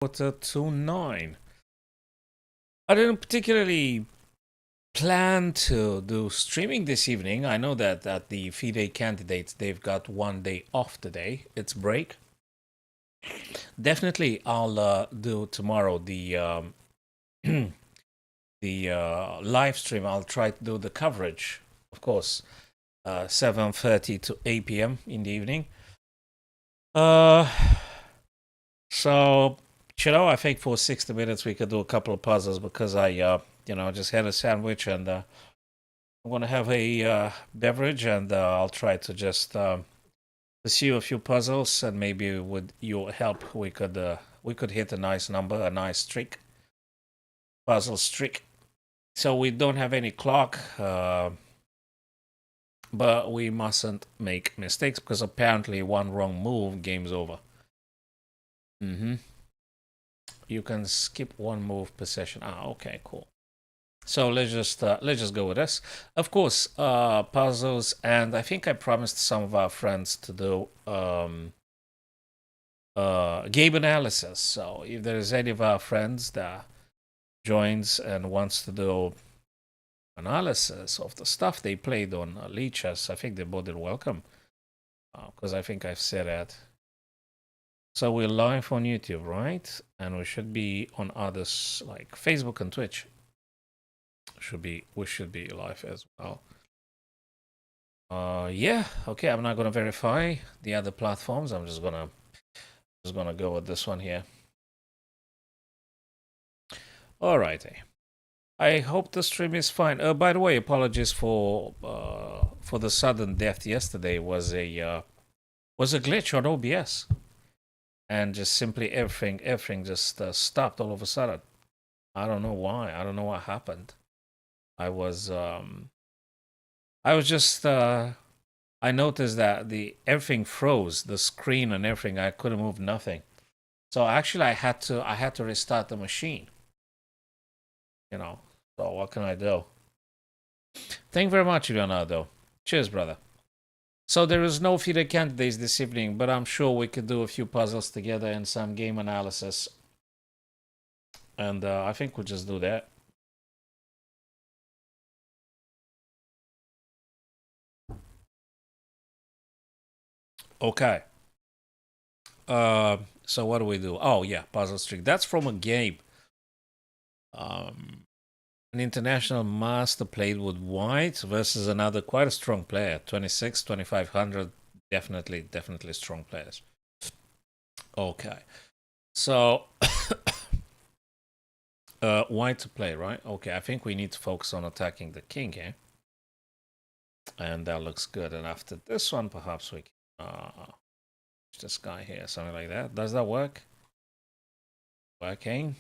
8:45. I didn't particularly plan to do streaming this evening. I know that the FIDE candidates, they've got one day off today. It's break. Definitely, I'll do tomorrow the live stream. I'll try to do the coverage, of course, 7:30 to 8 p.m. in the evening. Uh, so I think for 60 minutes we could do a couple of puzzles because I just had a sandwich and I'm gonna have a beverage and I'll try to just pursue a few puzzles and maybe with your help we could hit a nice number, a nice puzzle streak. So we don't have any clock, but we mustn't make mistakes because apparently one wrong move, game's over. You can skip one move per session. Okay, cool. So let's just go with this. Of course, puzzles, and I think I promised some of our friends to do game analysis. So if there is any of our friends that joins and wants to do analysis of the stuff they played on Leechess, I think they're more than welcome. Because I think I've said that. So we're live on YouTube, right? And we should be on others like Facebook and Twitch. We should be live as well. Yeah, okay, I'm not gonna verify the other platforms. I'm just gonna go with this one here. Alrighty. I hope the stream is fine. By the way, apologies for the sudden death yesterday. Was a glitch on OBS, and just simply everything just stopped all of a sudden. I don't know why. I don't know what happened. I was just I noticed that everything froze, the screen and everything. I couldn't move nothing. So actually, I had to restart the machine. So what can I do? Thank you very much, Leonardo. Cheers, brother. So there is no FIDE candidates this evening, but I'm sure we could do a few puzzles together and some game analysis. And I think we'll just do that. Okay. So what do we do? Oh yeah, puzzle streak. That's from a game. An international master played with white versus another quite a strong player. 26, 2500. Definitely strong players. Okay. So white to play, right? Okay, I think we need to focus on attacking the king here. And that looks good. And after this one, perhaps we can this guy here, something like that. Does that work? Working.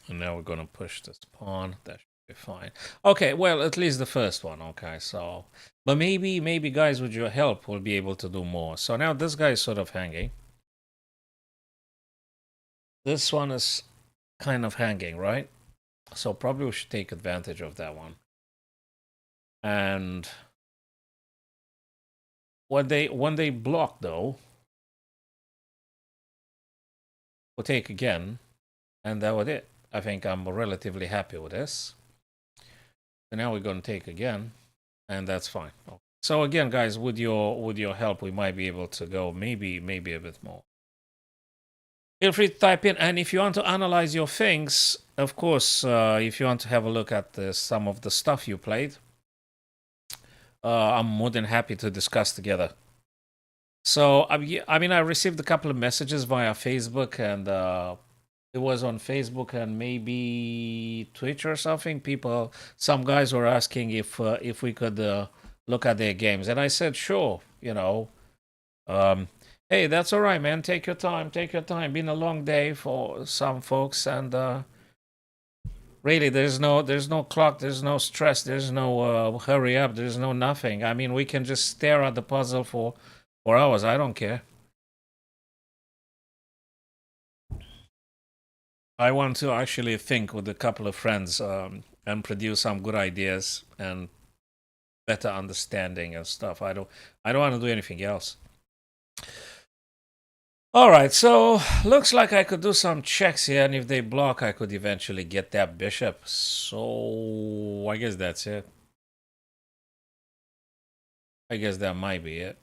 And now we're gonna push this pawn. That should be fine. Okay, well, at least the first one. Okay, so but maybe guys, with your help, we'll be able to do more. So now this guy is sort of hanging. This one is kind of hanging, right? So probably we should take advantage of that one. And when they block though, we'll take again, and that was it. I think I'm relatively happy with this. So now we're going to take again, and that's fine. Okay. So again, guys, with your help, we might be able to go maybe a bit more. Feel free to type in, and if you want to analyze your things, of course, if you want to have a look at some of the stuff you played, I'm more than happy to discuss together. So I mean, I received a couple of messages via Facebook and it was on Facebook and maybe Twitch or something. Some guys were asking if we could look at their games, and I said sure. Hey, that's all right, man. Take your time. Been a long day for some folks, and really, there's no clock, there's no stress, there's no hurry up, there's no nothing. I mean, we can just stare at the puzzle for hours. I don't care. I want to actually think with a couple of friends and produce some good ideas and better understanding and stuff. I don't want to do anything else. All right, so looks like I could do some checks here, and if they block, I could eventually get that bishop. So I guess that's it. I guess that might be it.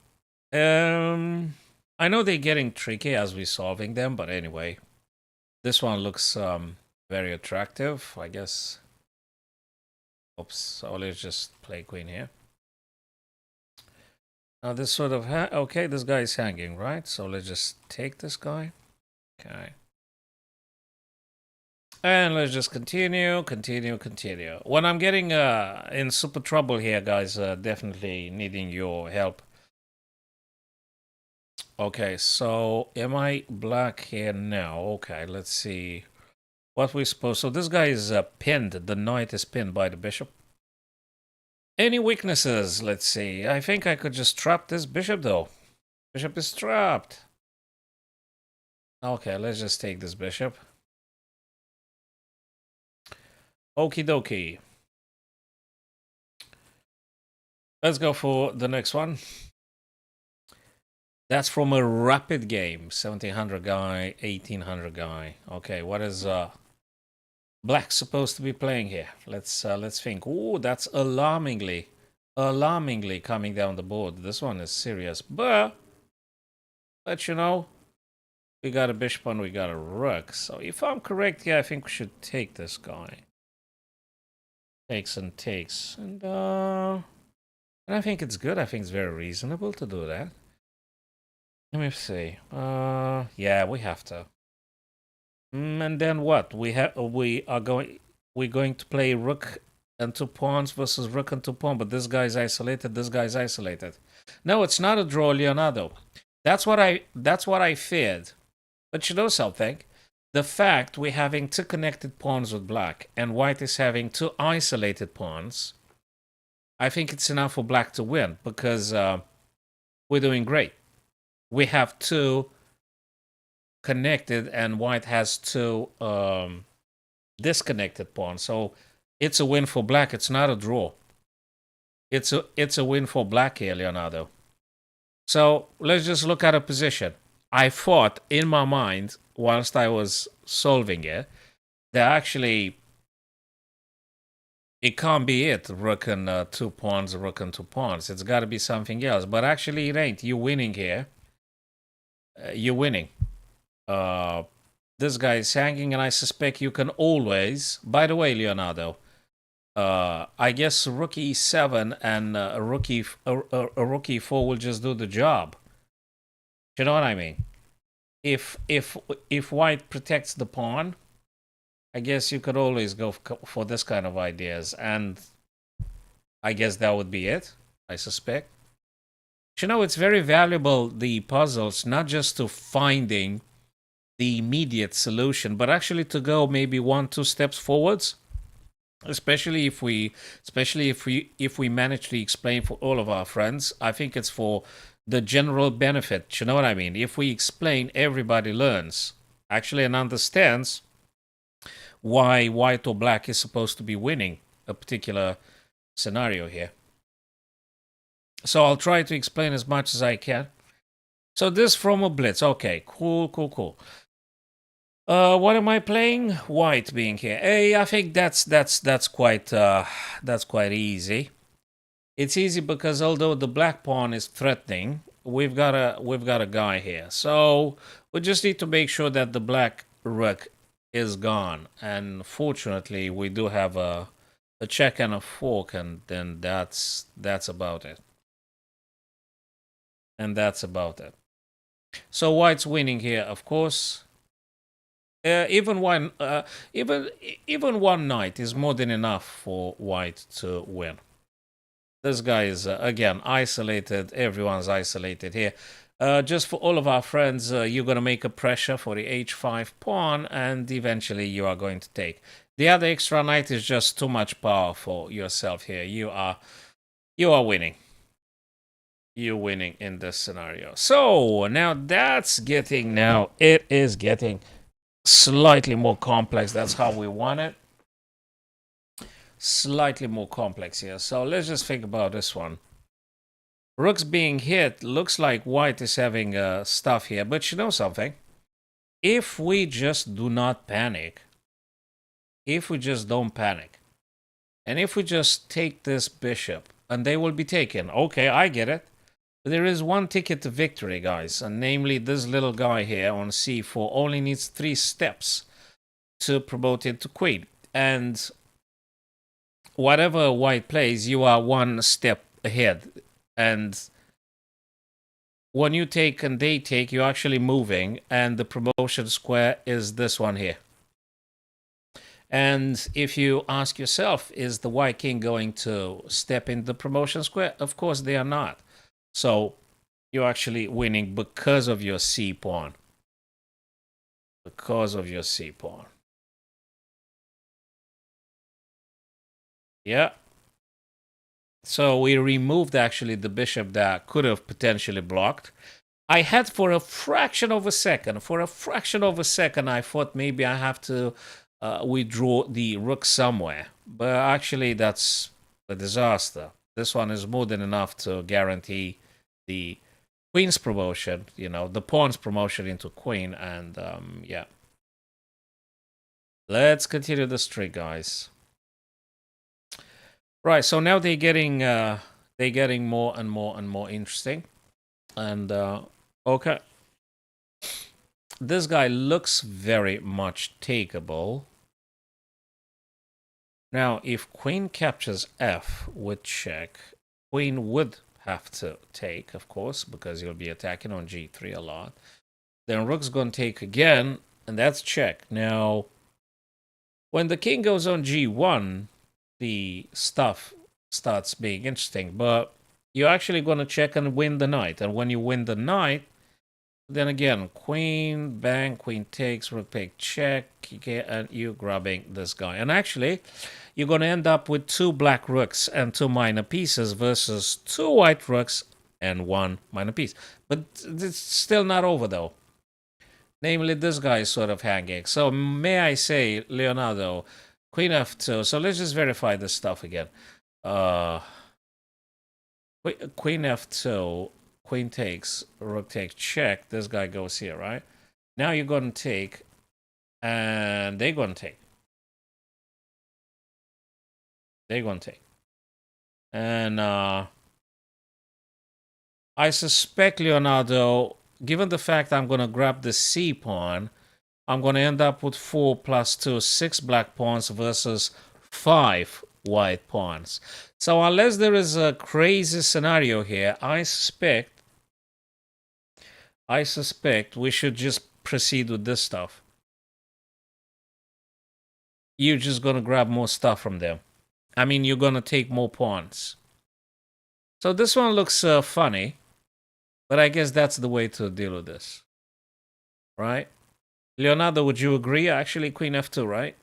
I know they're getting tricky as we're solving them, but anyway, this one looks very attractive, I guess. Oops, so let's just play queen here. Now this sort of, okay, this guy is hanging, right? So let's just take this guy. Okay. And let's just continue. When I'm getting in super trouble here, guys, definitely needing your help. Okay, so am I black here now? Okay, let's see what we supposed. So this guy is pinned. The knight is pinned by the bishop. Any weaknesses? Let's see. I think I could just trap this bishop, though. Bishop is trapped. Okay, let's just take this bishop. Okie dokie. Let's go for the next one. That's from a rapid game. 1700 guy, 1800 guy. Okay, what is black supposed to be playing here? Let's think. Ooh, that's alarmingly coming down the board. This one is serious. But you know, we got a bishop and we got a rook. So if I'm correct here, I think we should take this guy. Takes. And I think it's good. I think it's very reasonable to do that. Let me see. Yeah, we have to. And then what? We're going to play rook and 2 pawns versus rook and 2 pawns, but this guy's isolated, this guy's isolated. No, it's not a draw, Leonardo. That's what I feared. But you know something? The fact we're having 2 connected pawns with black and white is having 2 isolated pawns, I think it's enough for black to win because we're doing great. We have 2 connected and white has 2 disconnected pawns. So it's a win for black. It's not a draw. It's a win for black here, Leonardo. So let's just look at a position. I thought in my mind, whilst I was solving it, that actually it can't be it. Rook and 2 pawns, rook and 2 pawns. It's got to be something else. But actually it ain't. You're winning here. You're winning. This guy is hanging, and I suspect you can always. By the way, Leonardo, I guess rook e7 and a rook e4 will just do the job. You know what I mean? If white protects the pawn, I guess you could always go for this kind of ideas, and I guess that would be it. I suspect. You know, it's very valuable, the puzzles, not just to finding the immediate solution, but actually to go maybe 1-2 steps forwards. Especially if we manage to explain for all of our friends. I think it's for the general benefit. You know what I mean? If we explain, everybody learns actually and understands why white or black is supposed to be winning a particular scenario here. So I'll try to explain as much as I can. So this from a blitz. Okay, cool. What am I playing? White being here. Hey, I think that's quite easy. It's easy because although the black pawn is threatening, we've got a guy here. So we just need to make sure that the black rook is gone. And fortunately, we do have a check and a fork, and then that's about it. And that's about it. So white's winning here, of course. Even one knight is more than enough for white to win. This guy is again isolated. Everyone's isolated here. Just for all of our friends, you're going to make a pressure for the h5 pawn, and eventually you are going to take. The other extra knight is just too much power for yourself here. You are winning. You're winning in this scenario. So now it is getting slightly more complex. That's how we want it. Slightly more complex here. So let's just think about this one. Rook's being hit. Looks like white is having stuff here. But you know something? If we just do not panic, if we just don't panic, and if we just take this bishop, and they will be taken. Okay, I get it. But there is one ticket to victory, guys, and namely this little guy here on c4 only needs 3 steps to promote it to queen. And whatever white plays, you are 1 step ahead. And when you take and they take, you're actually moving, and the promotion square is this one here. And if you ask yourself, is the white king going to step in the promotion square? Of course they are not. So you're actually winning because of your c pawn. Because of your c pawn. Yeah. So we removed actually the bishop that could have potentially blocked. I had for a fraction of a second, I thought maybe I have to withdraw the rook somewhere. But actually that's a disaster. This one is more than enough to guarantee the queen's promotion, the pawn's promotion into queen. And yeah. Let's continue the streak, guys. Right, so now they're getting more and more and more interesting. And okay. This guy looks very much takeable. Now, if queen captures f with check, queen would have to take, of course, because you'll be attacking on g3 a lot. Then rook's going to take again, and that's check. Now, when the king goes on g1, the stuff starts being interesting, but you're actually going to check and win the knight. And when you win the knight, then again, queen, bang, queen takes, rook take, check, and you're grabbing this guy. And actually, you're going to end up with 2 black rooks and 2 minor pieces versus 2 white rooks and 1 minor piece. But it's still not over, though. Namely, this guy is sort of hanging. So may I say, Leonardo, queen f2. So let's just verify this stuff again. Queen f2, queen takes, rook takes, check. This guy goes here, right? Now you're going to take, and they're going to take. They're going to take. And I suspect, Leonardo, given the fact I'm going to grab the c pawn, I'm going to end up with 4 plus 2, 6 black pawns versus 5 white pawns. So unless there is a crazy scenario here, I suspect we should just proceed with this stuff. You're just going to grab more stuff from them. I mean, you're going to take more pawns. So this one looks funny, but I guess that's the way to deal with this. Right? Leonardo, would you agree? Actually, queen f2, right?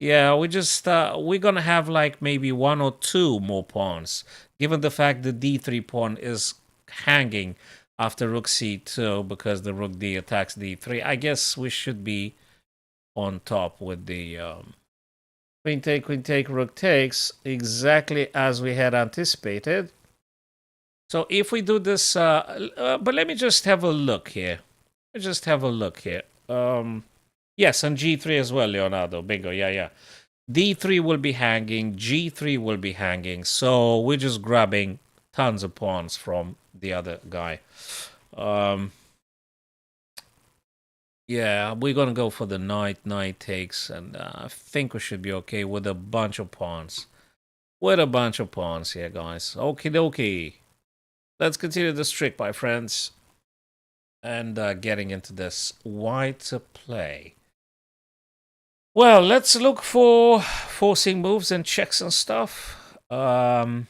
Yeah, we're gonna have like maybe 1 or 2 more pawns, given the fact the d3 pawn is hanging after rook c2 because the rook d attacks d3. I guess we should be on top with the queen take, rook takes, exactly as we had anticipated. So if we do this, but let me just have a look here. Yes, and g3 as well, Leonardo. Bingo, yeah. d3 will be hanging, g3 will be hanging. So we're just grabbing tons of pawns from the other guy. Yeah, we're going to go for the knight takes, and I think we should be okay with a bunch of pawns. With a bunch of pawns here, guys. Okie dokie. Let's continue this trick, my friends. And getting into this white to play. Well, let's look for forcing moves and checks and stuff. What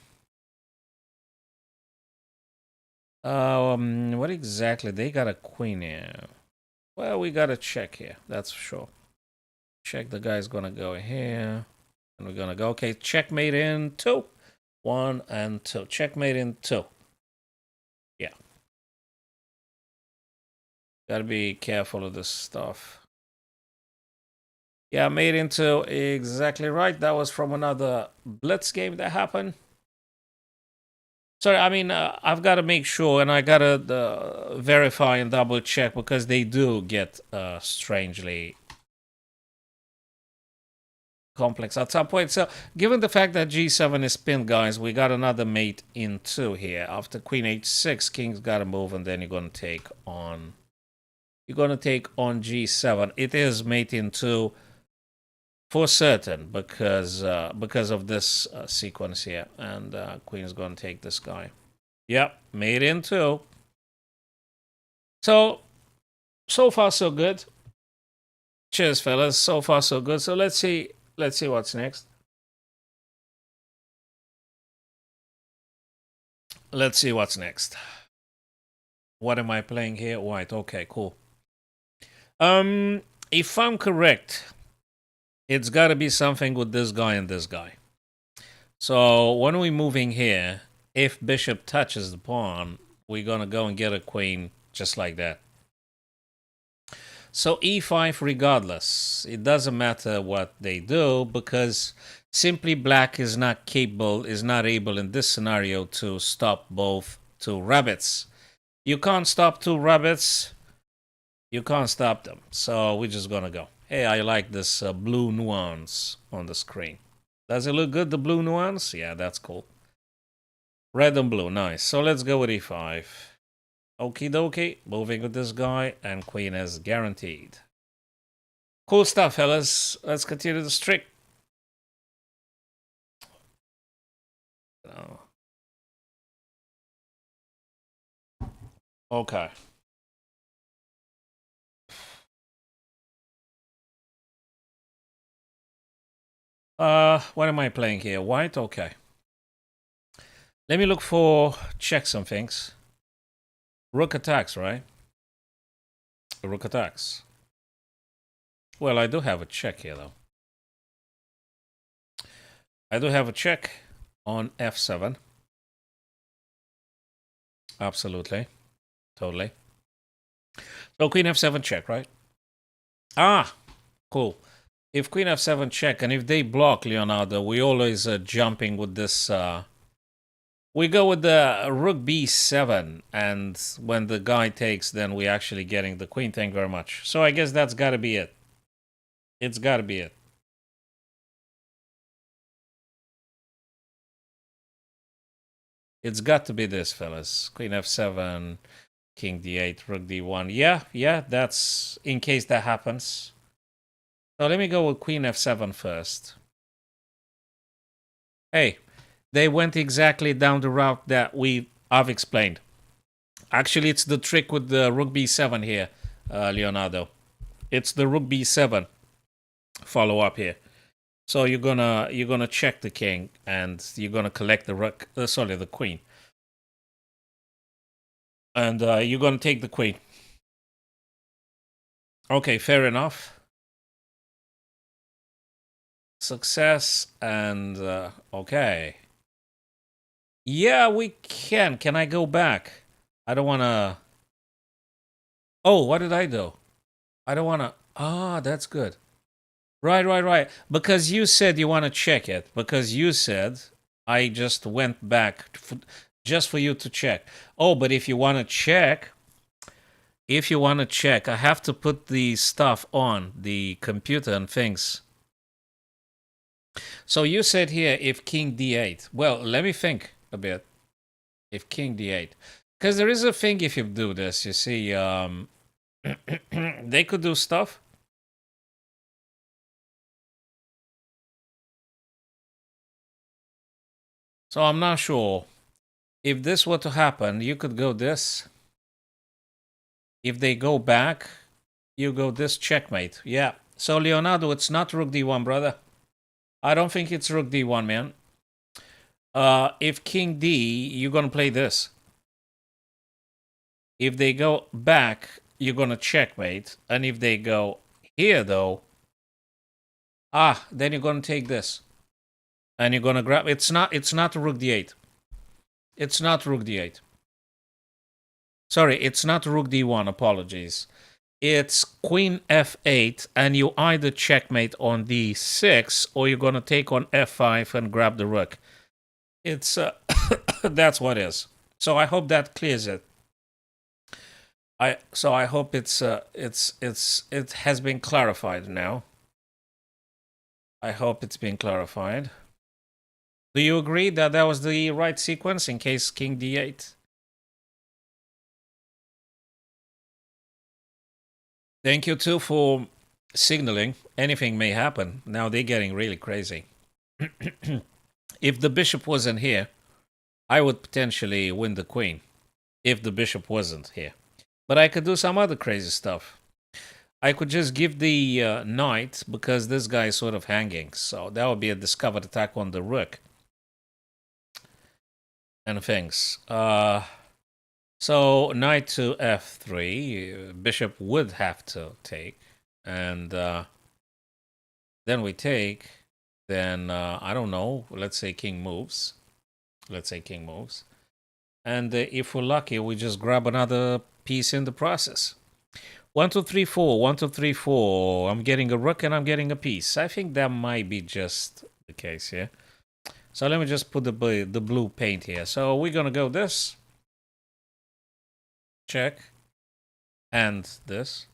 exactly? They got a queen here. Well, we got a check here, that's for sure. Check, the guy's gonna go here. And we're gonna go, okay, checkmate in 2. 1 and 2. Checkmate in 2. Yeah. Gotta be careful of this stuff. Yeah, made into exactly right. That was from another blitz game that happened. Sorry, I mean, I've got to make sure, and I got to verify and double check because they do get strangely complex at some point. So, given the fact that g7 is pinned, guys, we got another mate in 2 here. After queen h6, king's got to move, and then you're going to take on... You're going to take on g7. It is mate in 2 for certain because of this sequence here. And queen's going to take this guy. Yep, mate in 2. So far so good. Cheers, fellas. So far so good. So let's see what's next. Let's see what's next. What am I playing here? White. Okay, cool. If I'm correct, it's got to be something with this guy and this guy. So when we're moving here, if bishop touches the pawn, we're gonna go and get a queen just like that. So e5 regardless. It doesn't matter what they do because simply black is not able in this scenario to stop both 2 rabbits. You can't stop 2 rabbits. You can't stop them. So we're just gonna go. Hey, I like this blue nuance on the screen. Does it look good, the blue nuance? Yeah, that's cool. Red and blue, nice. So let's go with e5. Okie dokie, moving with this guy, and queen is guaranteed. Cool stuff, fellas. Let's continue the streak. Okay. What am I playing here? White? Okay. Let me look for... check some things. Rook attacks, right? Rook attacks. Well, I do have a check here, though. I do have a check on f7. Absolutely. Totally. So queen f7 check, right? Ah, cool. If queen f7 check, and if they block Leonardo, we always jumping with this... we go with the rook b7, and when the guy takes, then we actually getting the queen. Thank you very much. So I guess that's got to be it. It's got to be it. It's got to be this, fellas. Queen f7, king d8, rook d1. Yeah, that's in case that happens. So let me go with queen f7 first. Hey, they went exactly down the route that I've explained. Actually, it's the trick with the rook b7 here, Leonardo. It's the rook b7 follow up here. So you're gonna check the king, and you're gonna collect the rook. Sorry, the queen. And you're gonna take the queen. Okay, fair enough. Success and okay. Yeah, we can. Can I go back? I don't wanna. Oh, what did I do? I don't wanna. Ah, that's good. Right. Because you said you want to check it. Because you said I just went back just for you to check. Oh, but if you want to check, I have to put the stuff on the computer and things. So you said here if king d8. Well, let me think a bit. If king d8. Because there is a thing if you do this. You see, they could do stuff. So I'm not sure. If this were to happen, you could go this. If they go back, you go this, checkmate. Yeah. So Leonardo, it's not rook d1, brother. I don't think it's rook d1, man. If king d, you're going to play this. If they go back, you're going to checkmate. And if they go here, though, then you're going to take this. And you're going to grab... It's not rook d8. It's not rook d8. Sorry, it's not rook d1. Apologies. It's queen f8, and you either checkmate on d6, or you're going to take on f5 and grab the rook. It's that's what is. So I hope that clears it. I hope it has been clarified now. I hope it's been clarified. Do you agree that that was the right sequence in case King D8? Thank you too for signaling. Anything may happen. Now they're getting really crazy. If the bishop wasn't here, I would potentially win the queen. If the bishop wasn't here. But I could do some other crazy stuff. I could just give the knight because this guy is sort of hanging. So that would be a discovered attack on the rook. And things. So knight to f3. Bishop would have to take. And then we take. Then, I don't know. Let's say king moves. And if we're lucky, we just grab another piece in the process. 1, 2, 3, 4. 1, 2, 3, 4. I'm getting a rook and I'm getting a piece. I think that might be just the case here. So let me just put the blue paint here. So we're going to go this. Check. And this.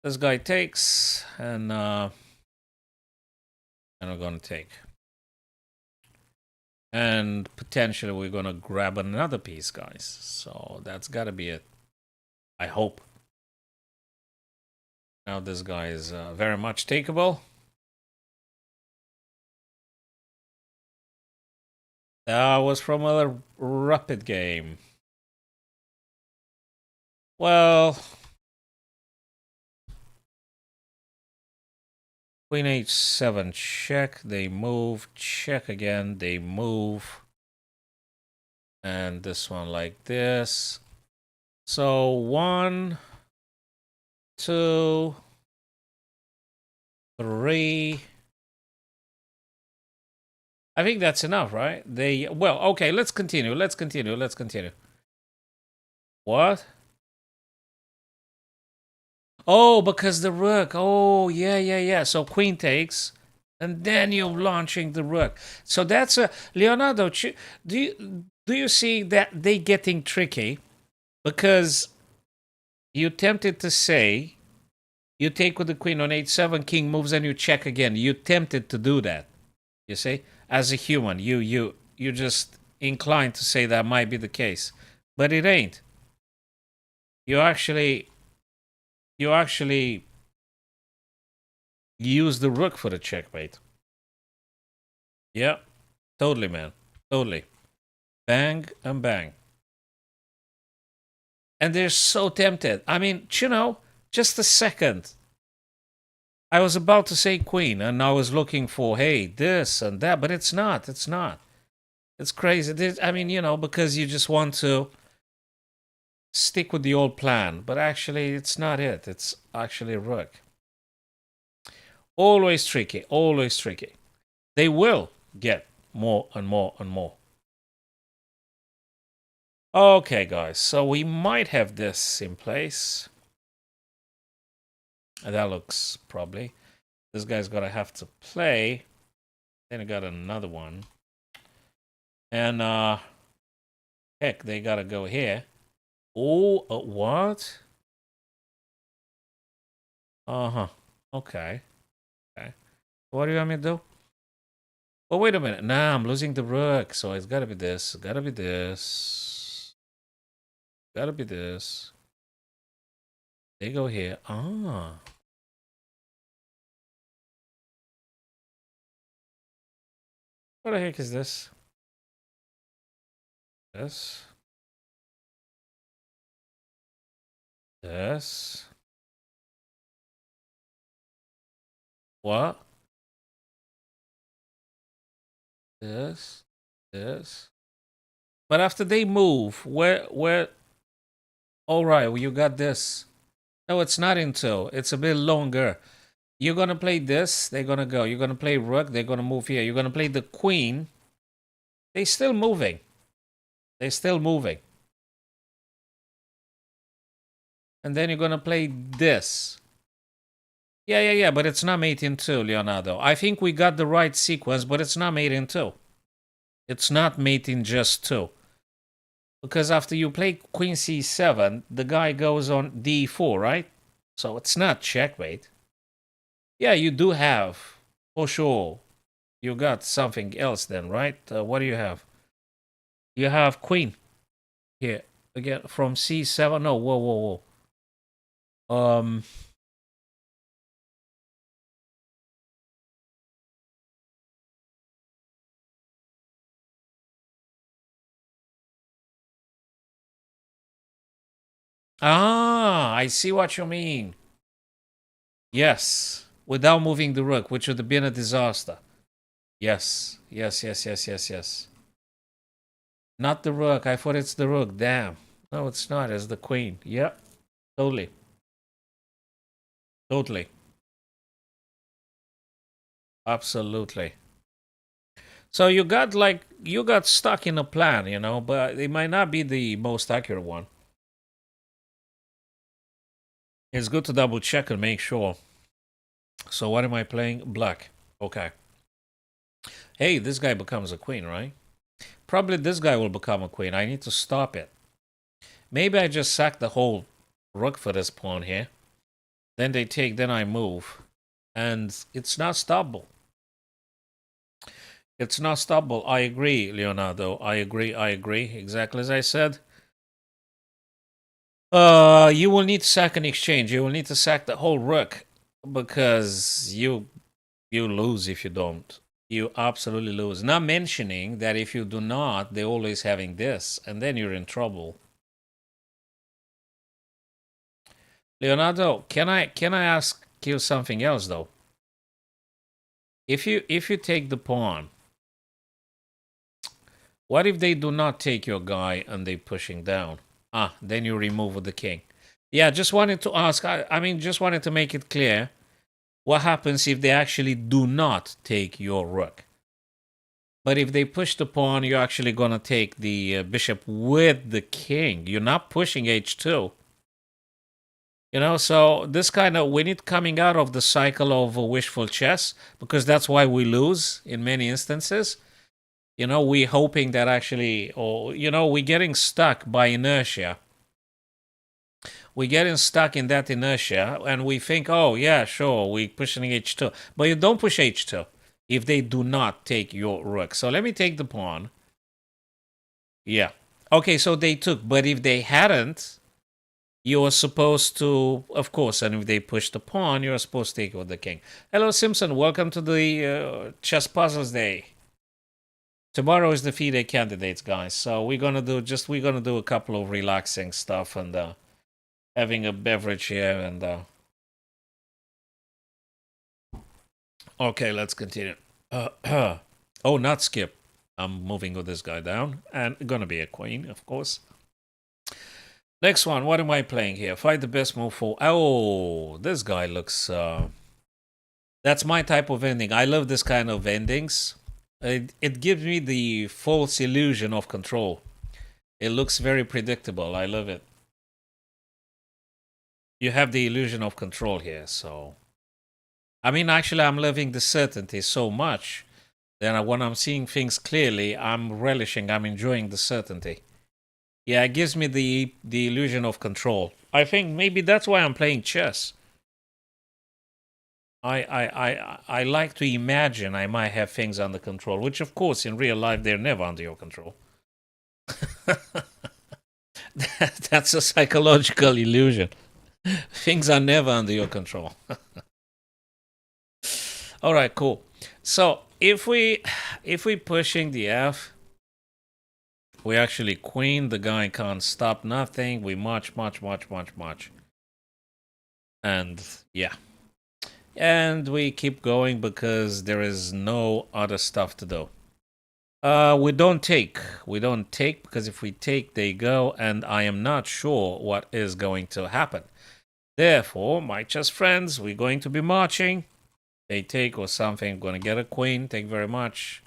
This guy takes. And we're going to take. And potentially we're going to grab another piece, guys. So that's got to be it. I hope. Now this guy is very much takeable. That was from a rapid game. Well, queen h7 check. They move. Check again. They move. And this one like this. So 1, 2, 3. I think that's enough, right? Well, okay, let's continue. What? Oh, because the rook. Oh, yeah. So queen takes, and then you're launching the rook. So that's a Leonardo. Do you see that they getting tricky? Because you tempted to say you take with the queen on h7, king moves, and you check again. You tempted to do that. You see, as a human, you just inclined to say that might be the case, but it ain't. You actually use the rook for the checkmate. Yeah, totally, man, totally. Bang and bang. And they're so tempted. I mean, you know, just a second. I was about to say queen, and I was looking for, hey, this and that, but it's not. It's crazy. I mean, you know, because you just want to stick with the old plan, but actually it's not it. It's actually rook. Always tricky. They will get more and more and more. Okay, guys, so we might have this in place. That looks probably. This guy's gonna have to play. Then I got another one. And heck, they gotta go here. Oh, what? Uh-huh. Okay. What do you want me to do? Oh, wait a minute. Nah, I'm losing the rook. So it's gotta be this. Gotta be this. They go here. Ah. What the heck is this? This. What? This. But after they move, where? All right, well, you got this. No, it's not into. It's a bit longer. You're gonna play this. They're gonna go. You're gonna play rook. They're gonna move here. You're gonna play the queen. They're still moving. And then you're gonna play this. Yeah. But it's not mate in two, Leonardo. I think we got the right sequence, but it's not mate in two. It's not mating just 2. Because after you play queen c7, the guy goes on d4, right? So it's not checkmate. Yeah, you do have, for sure. You got something else then, right? What do you have? You have queen here. Again, from c7. No, whoa, whoa, whoa. I see what you mean. Yes, without moving the rook, which would have been a disaster. Yes, yes, yes, yes, yes, yes. Not the rook. I thought it's the rook. Damn. No, it's not. It's the queen. Yep. Totally. Totally. Absolutely. So you got stuck in a plan, you know, but it might not be the most accurate one. It's good to double check and make sure. So what am I playing? Black. Okay. Hey, this guy becomes a queen, right? Probably this guy will become a queen. I need to stop it. Maybe I just sack the whole rook for this pawn here. Then they take, then I move. And it's not stoppable. It's not stoppable. I agree, Leonardo. I agree. Exactly as I said. You will need to sack an exchange. You will need to sack the whole rook. Because you lose if you don't. You absolutely lose. Not mentioning that if you do not, they're always having this. And then you're in trouble. Leonardo, can I ask you something else though? If you take the pawn, what if they do not take your guy and they pushing down? Then you remove with the king. Yeah, just wanted to ask. I mean, just wanted to make it clear. What happens if they actually do not take your rook? But if they push the pawn, you're actually gonna take the bishop with the king. You're not pushing h2. You know, so this kind of, we need coming out of the cycle of wishful chess, because that's why we lose in many instances. You know, we hoping that actually, or, you know, we're getting stuck by inertia. We're getting stuck in that inertia, and we think, oh, yeah, sure, we're pushing h2. But you don't push h2 if they do not take your rook. So let me take the pawn. Yeah. Okay, so they took, but if they hadn't, you are supposed to, of course, and if they push the pawn, you're supposed to take with the king. Hello, Simpson. Welcome to the Chess Puzzles Day. Tomorrow is the FIDE candidates, guys. So we're gonna do a couple of relaxing stuff and having a beverage here and okay, let's continue. Oh, not skip. I'm moving with this guy down, and gonna be a queen, of course. Next one, what am I playing here? Find the best move for... Oh, this guy looks... That's my type of ending. I love this kind of endings. It gives me the false illusion of control. It looks very predictable. I love it. You have the illusion of control here, so... I mean, actually, I'm loving the certainty so much that when I'm seeing things clearly, I'm relishing, I'm enjoying the certainty. Yeah, it gives me the illusion of control. I think maybe that's why I'm playing chess. I like to imagine I might have things under control, which of course in real life they're never under your control. That's a psychological illusion. Things are never under your control. All right, cool. So if we pushing the f, we actually queen. The guy can't stop nothing. We march. And yeah. And we keep going because there is no other stuff to do. We don't take. We don't take because if we take, they go. And I am not sure what is going to happen. Therefore, my chess friends, we're going to be marching. They take or something. Going to get a queen. Thank you very much.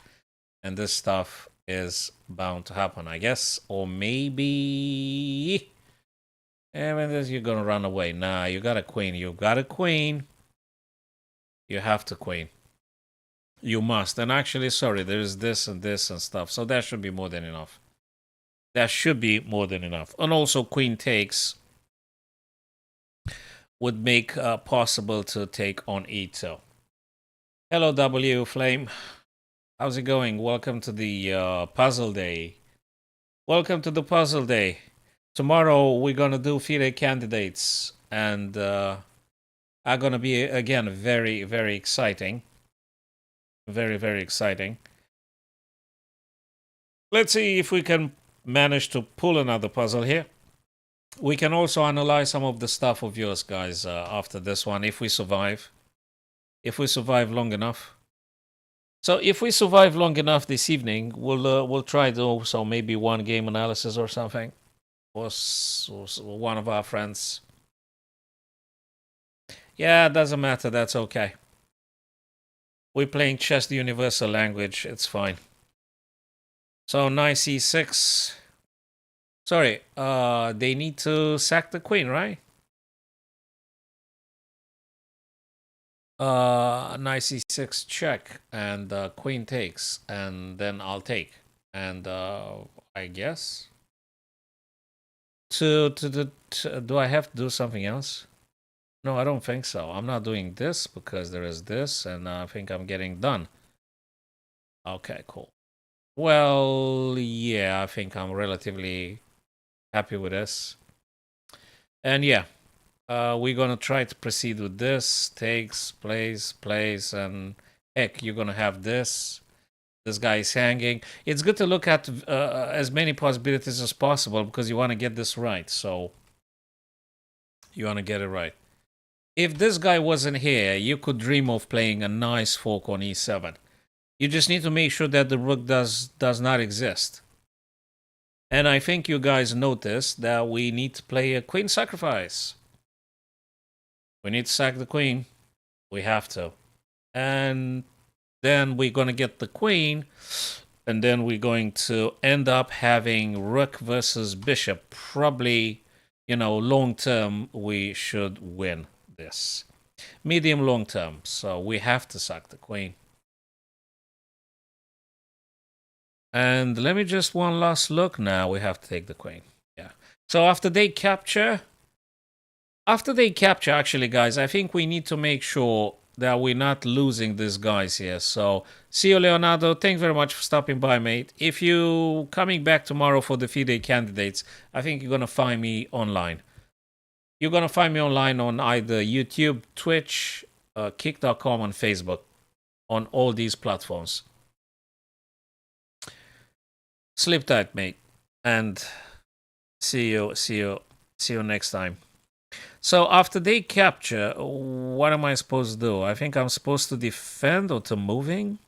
And this stuff is bound to happen, I guess. Or maybe... And you're going to run away. Nah, you got a queen. You got a queen. You have to queen. You must. And actually, sorry, there's this and this and stuff. So that should be more than enough. That should be more than enough. And also, queen takes would make possible to take on e2. Hello, W Flame. How's it going? Welcome to the puzzle day. Welcome to the puzzle day. Tomorrow we're gonna do FIDE candidates, and are gonna be again very, very exciting. Very, very exciting. Let's see if we can manage to pull another puzzle here. We can also analyze some of the stuff of yours, guys, after this one, if we survive. If we survive long enough. So if we survive long enough this evening, we'll try to also maybe one game analysis or something. Or one of our friends. Yeah, it doesn't matter. That's okay. We're playing chess the universal language. It's fine. So knight c6. Sorry, they need to sack the queen, right? Knight c6 check, and queen takes, and then I'll take. And I guess do I have to do something else? No, I don't think so. I'm not doing this because there is this, and I think I'm getting done. Okay, cool. Well, yeah, I think I'm relatively happy with this. And yeah, we're gonna try to proceed with this. Takes, plays, and heck, you're gonna have this. This guy is hanging. It's good to look at as many possibilities as possible because you want to get this right. So you want to get it right. If this guy wasn't here, you could dream of playing a nice fork on e7. You just need to make sure that the rook does not exist. And I think you guys noticed that we need to play a queen sacrifice. We need to sack the queen. We have to. And then we're going to get the queen. And then we're going to end up having rook versus bishop. Probably, long term, we should win this. Medium long term. So we have to sack the queen. And let me just one last look now. We have to take the queen. Yeah. So after they capture, actually, guys, I think we need to make sure that we're not losing these guys here. So see you, Leonardo. Thank you very much for stopping by, mate. If you coming back tomorrow for the FIDE candidates, I think you're going to find me online. You're going to find me online on either YouTube, Twitch, Kick.com, and Facebook. On all these platforms. Sleep tight, mate, and see you next time. So after they capture, what am I supposed to do? I think I'm supposed to defend or to moving.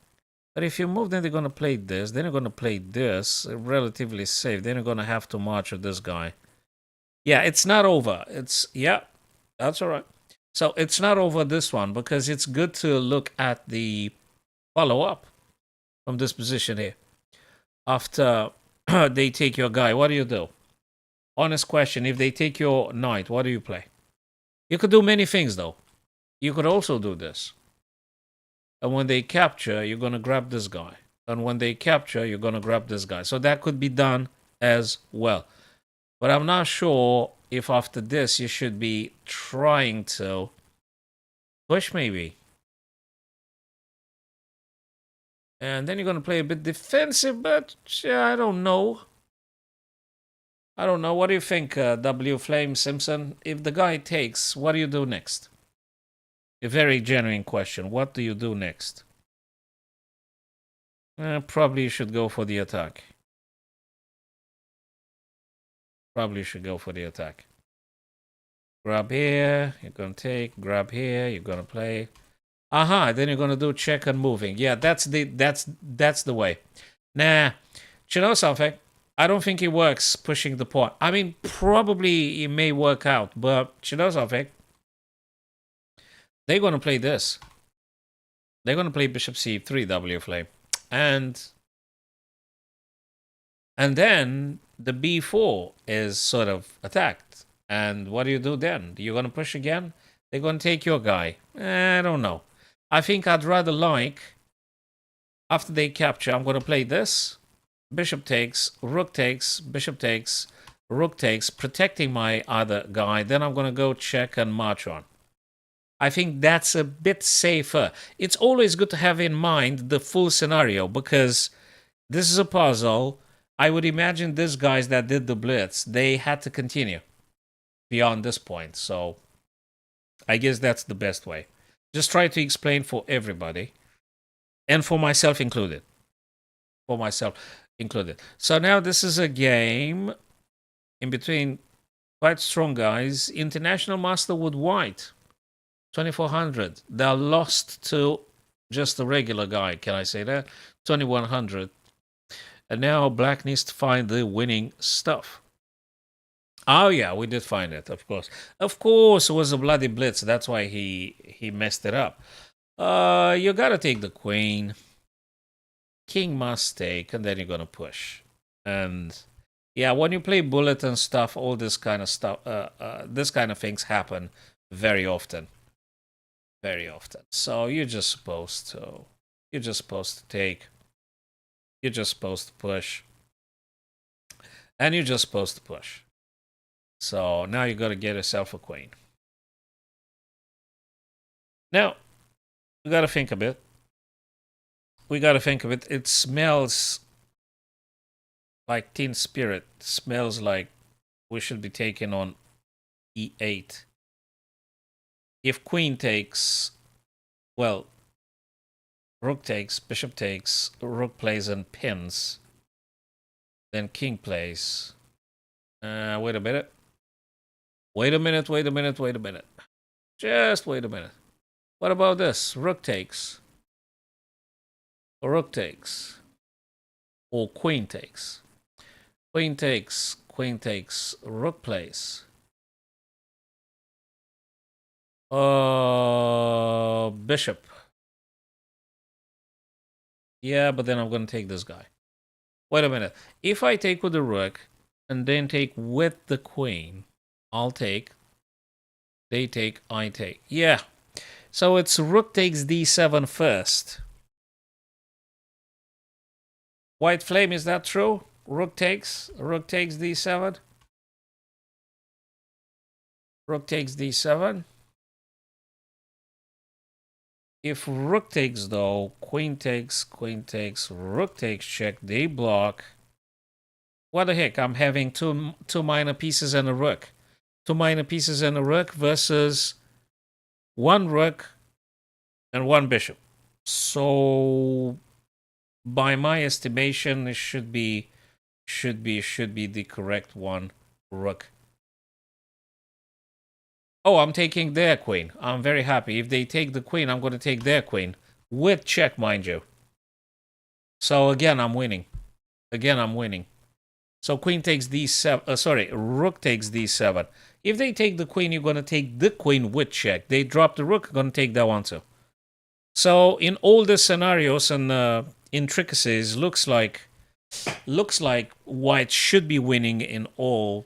But if you move, then they're gonna play this. Then they're gonna play this. Relatively safe. Then you're gonna have to march with this guy. Yeah, it's not over. That's all right. So it's not over this one because it's good to look at the follow-up from this position here. After they take your guy, what do you do? Honest question, if they take your knight, what do you play? You could do many things, though. You could also do this. And when they capture, you're going to grab this guy. And when they capture, you're going to grab this guy. So that could be done as well. But I'm not sure if after this, you should be trying to push, maybe. And then you're going to play a bit defensive, but yeah, I don't know. What do you think, W Flame Simpson? If the guy takes, what do you do next? A very genuine question. What do you do next? Probably you should go for the attack. Probably should go for the attack. Grab here, you're going to take. Grab here, you're going to play. Aha, then you're going to do check and moving. Yeah, that's the way. Nah, you know something? I don't think it works pushing the pawn. I mean, probably it may work out, but you know something? They're going to play this. They're going to play bishop c3, W Flame. And then the b4 is sort of attacked. And what do you do then? You're going to push again? They're going to take your guy. I don't know. I think I'd rather like After they capture, I'm going to play this. Bishop takes, rook takes, bishop takes, rook takes, protecting my other guy. Then I'm going to go check and march on. I think that's a bit safer. It's always good to have in mind the full scenario because this is a puzzle. I would imagine these guys that did the blitz, they had to continue beyond this point. So I guess that's the best way. Just try to explain for everybody and for myself included. For myself included. So now this is a game in between quite strong guys. International Master with White. 2400. They're lost to just a regular guy. Can I say that? 2100. And now Black needs to find the winning stuff. Oh yeah, we did find it, of course. Of course, it was a bloody blitz. That's why he messed it up. You gotta take the queen. King must take, and then you're gonna push. And yeah, when you play bullet and stuff, all this kind of stuff, this kind of things happen very often. Very often. So you're just supposed to take. You're just supposed to push. And you're just supposed to push. So now you got to get yourself a queen. Now, we got to think a bit. It smells like Teen Spirit. It smells like we should be taking on e8. If queen takes, well, rook takes, bishop takes, rook plays and pins. Then king plays. Wait a minute. Wait a minute. Just wait a minute. What about this? Rook takes. Rook takes. Or queen takes. Queen takes. Rook plays. Bishop. Yeah, but then I'm going to take this guy. Wait a minute. If I take with the rook and then take with the queen, I'll take. They take, I take. Yeah. So it's rook takes d7 first. White flame, is that true? Rook takes d7. Rook takes d7. If rook takes, though, queen takes, rook takes, check, they block. What the heck? I'm having two minor pieces and a rook. 2 minor pieces and a rook versus 1 rook and 1 bishop. So, by my estimation, it should be the correct one, rook. Oh, I'm taking their queen. I'm very happy. If they take the queen, I'm going to take their queen. With check, mind you. So again, I'm winning. So queen takes d7. Rook takes d7. If they take the queen, you're going to take the queen with check. They drop the rook, you're going to take that one too. So in all the scenarios and intricacies, looks like white should be winning in all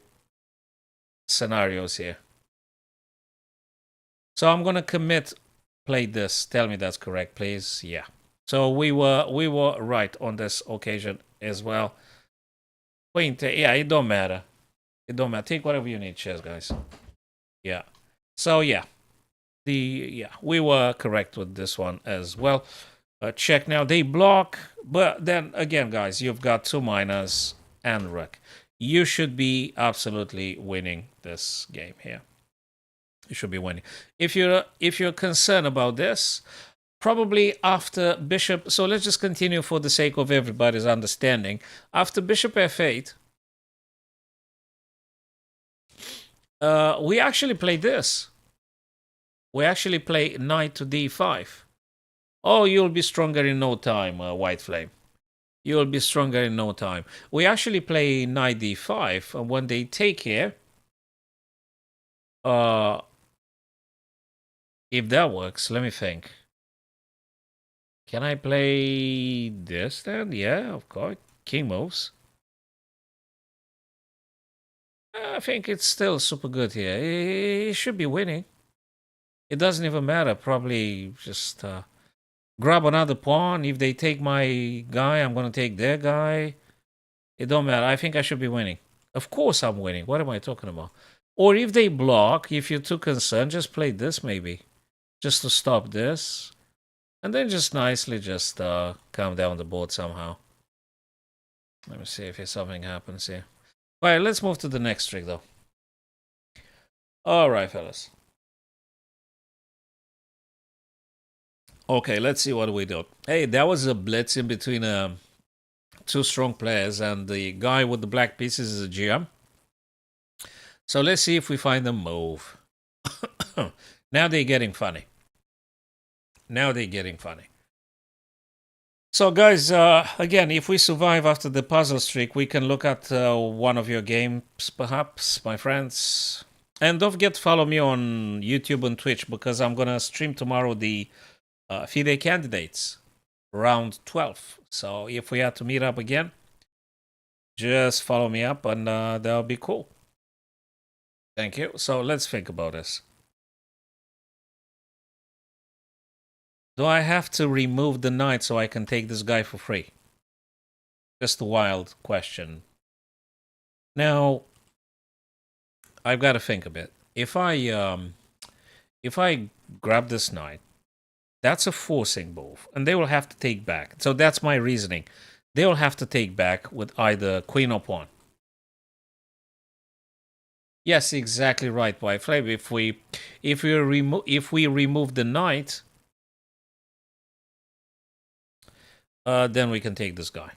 scenarios here. So I'm going to commit, play this. Tell me that's correct, please. Yeah. So we were right on this occasion as well. Queen, yeah, it don't matter. Take whatever you need, chess, guys. Yeah. So yeah, we were correct with this one as well. Check now. They block, but then again, guys, you've got 2 minors and rook. You should be absolutely winning this game here. You should be winning. If you're concerned about this, probably after bishop. So let's just continue for the sake of everybody's understanding. After bishop f8, we actually play this. We actually play knight to d5. Oh, you'll be stronger in no time, white flame. You'll be stronger in no time. We actually play knight d5, and when they take here, if that works, let me think. Can I play this then? Yeah, of course. King moves. I think it's still super good here. He should be winning. It doesn't even matter. Probably just grab another pawn. If they take my guy, I'm going to take their guy. It don't matter. I think I should be winning. Of course I'm winning. What am I talking about? Or if they block, if you're too concerned, just play this maybe. Just to stop this. And then just nicely just calm down the board somehow. Let me see if something happens here. All right, let's move to the next trick though. All right, fellas. Okay, let's see what we do. Hey, that was a blitz in between two strong players, and the guy with the black pieces is a GM. So let's see if we find a move. Now they're getting funny. Now they're getting funny. So, guys, again, if we survive after the puzzle streak, we can look at one of your games, perhaps, my friends. And don't forget to follow me on YouTube and Twitch because I'm going to stream tomorrow the FIDE candidates, round 12. So, if we have to meet up again, just follow me up and that'll be cool. Thank you. So, let's think about this. Do I have to remove the knight so I can take this guy for free? Just a wild question. Now, I've got to think a bit. If I grab this knight, that's a forcing move, and they will have to take back. So that's my reasoning. They will have to take back with either queen or pawn. Yes, exactly right, White Flame. If we remove the knight, then we can take this guy.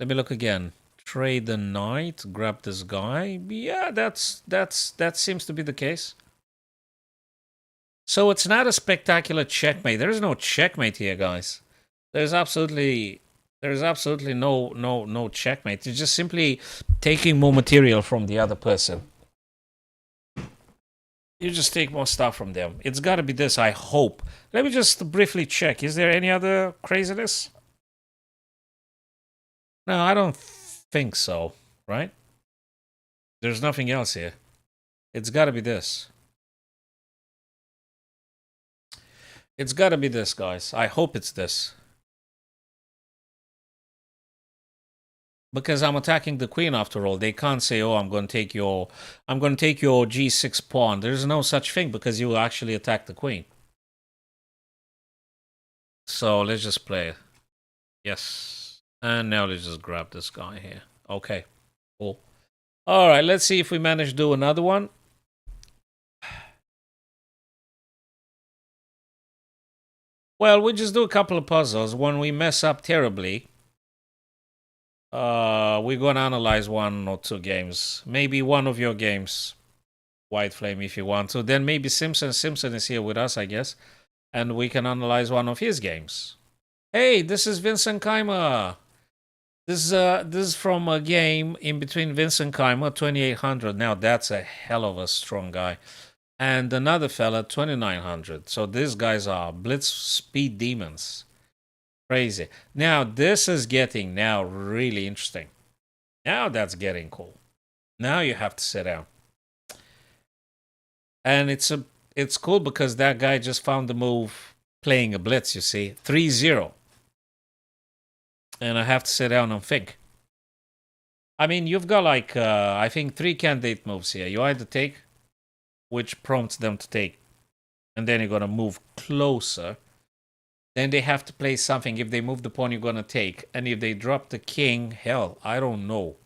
Let me look again. Trade the knight, grab this guy. Yeah, that seems to be the case. So it's not a spectacular checkmate. There is no checkmate here, guys. There's absolutely no checkmate. It's just simply taking more material from the other person. You just take more stuff from them. It's got to be this, I hope. Let me just briefly check. Is there any other craziness? No, I don't think so, right? There's nothing else here. It's got to be this. It's got to be this, guys. I hope it's this. Because I'm attacking the queen after all. They can't say, "Oh, I'm going to take your g6 pawn." There's no such thing because you actually attack the queen. So let's just play it. Yes. And now let's just grab this guy here. Okay. Cool. All right, let's see if we manage to do another one. Well, we just do a couple of puzzles. When we mess up terribly, we're going to analyze one or two games. Maybe one of your games, White Flame, if you want to. Then maybe Simpson is here with us, I guess. And we can analyze one of his games. Hey, this is Vincent Keimer. This is from a game in between Vincent Keimer, 2800. Now, that's a hell of a strong guy. And another fella, 2900. So these guys are blitz speed demons. Crazy. Now, this is getting now really interesting. Now that's getting cool. Now you have to sit down. And it's cool because that guy just found the move playing a blitz, you see. 3-0. And I have to sit down and think. I mean, you've got like, I think 3 candidate moves here. You either take, which prompts them to take. And then you're going to move closer. Then they have to play something. If they move the pawn, you're going to take. And if they drop the king, hell, I don't know.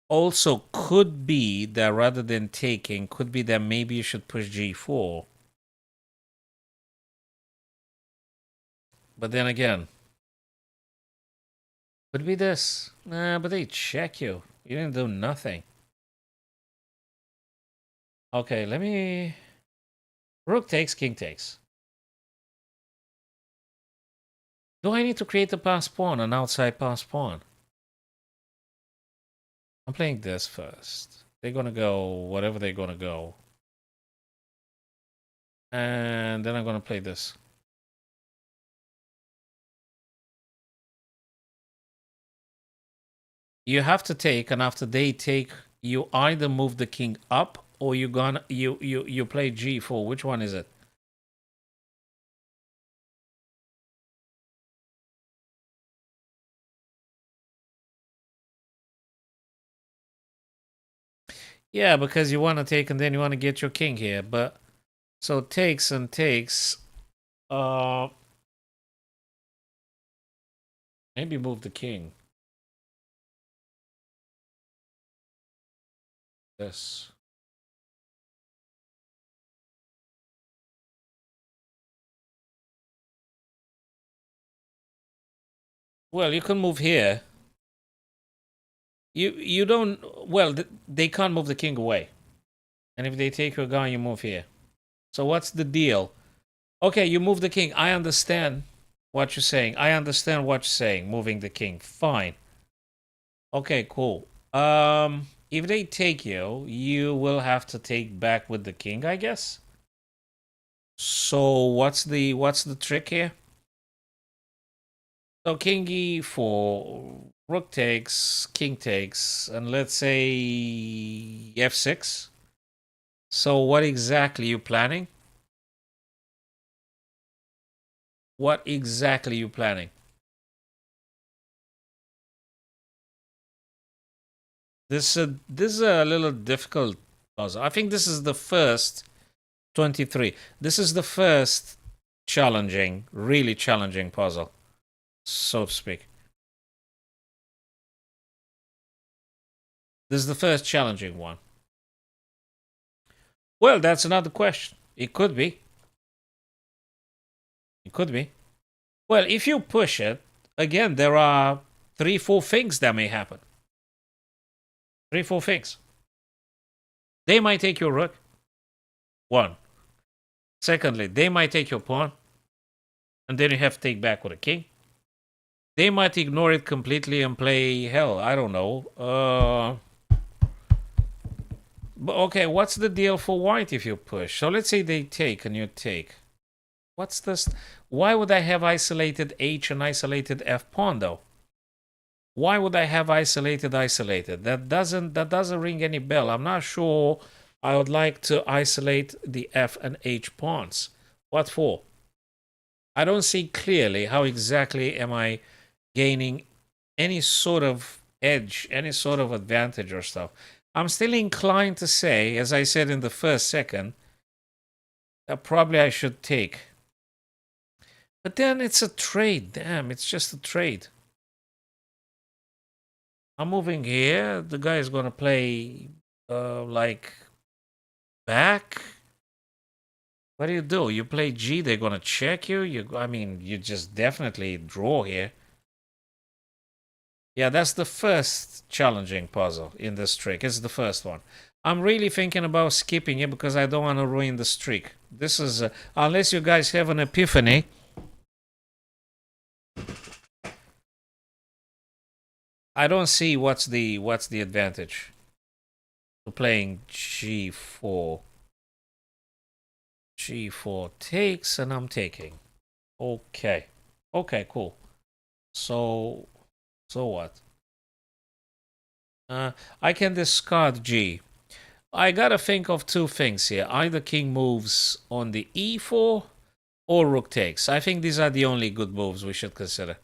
Also, could be that rather than taking, could be that maybe you should push g4. But then again, could be this. Nah, but they check you. You didn't do nothing. Okay, let me... Rook takes, king takes. Do I need to create a pass pawn, an outside pass pawn? I'm playing this first. They're gonna go whatever they're gonna go. And then I'm gonna play this. You have to take, and after they take, you either move the king up or you play g4? Which one is it? Yeah, because you want to take and then you want to get your king here. But so takes and takes. Uh, maybe move the king. This. Well, you can move here. You don't. Well, they can't move the king away. And if they take your guy, you move here. So what's the deal? Okay, you move the king. I understand what you're saying. I understand what you're saying. Moving the king. Fine. Okay, cool. If they take you, you will have to take back with the king, I guess. So what's the trick here? So king e4, rook takes, king takes, and let's say f6. So what exactly are you planning? What exactly are you planning? This is a little difficult puzzle. I think this is the first 23. This is the first challenging, really challenging puzzle, so to speak. This is the first challenging one. Well, that's another question. It could be. It could be. Well, if you push it, again, there are 3, 4 things that may happen. 3, 4 things. They might take your rook. One. Secondly, they might take your pawn. And then you have to take back with a king. They might ignore it completely and play hell. I don't know. But okay, what's the deal for white if you push? So let's say they take and you take. What's this? Why would I have isolated H and isolated F pawn though? Why would I have isolated? That doesn't ring any bell. I'm not sure I would like to isolate the F and H pawns. What for? I don't see clearly how exactly am I gaining any sort of edge, any sort of advantage or stuff. I'm still inclined to say, as I said in the first second, that probably I should take. But then it's a trade. Damn, it's just a trade. I'm moving here. The guy is going to play like back. What do? You play G, they're going to check you. I mean, you just definitely draw here. Yeah, that's the first challenging puzzle in this trick. It's the first one. I'm really thinking about skipping it because I don't want to ruin the streak. This is unless you guys have an epiphany. I don't see what's the advantage to playing G4. G4 takes and I'm taking. Okay. Okay, cool. So what? I can discard G. I gotta think of 2 things here. Either king moves on the e4 or rook takes. I think these are the only good moves we should consider.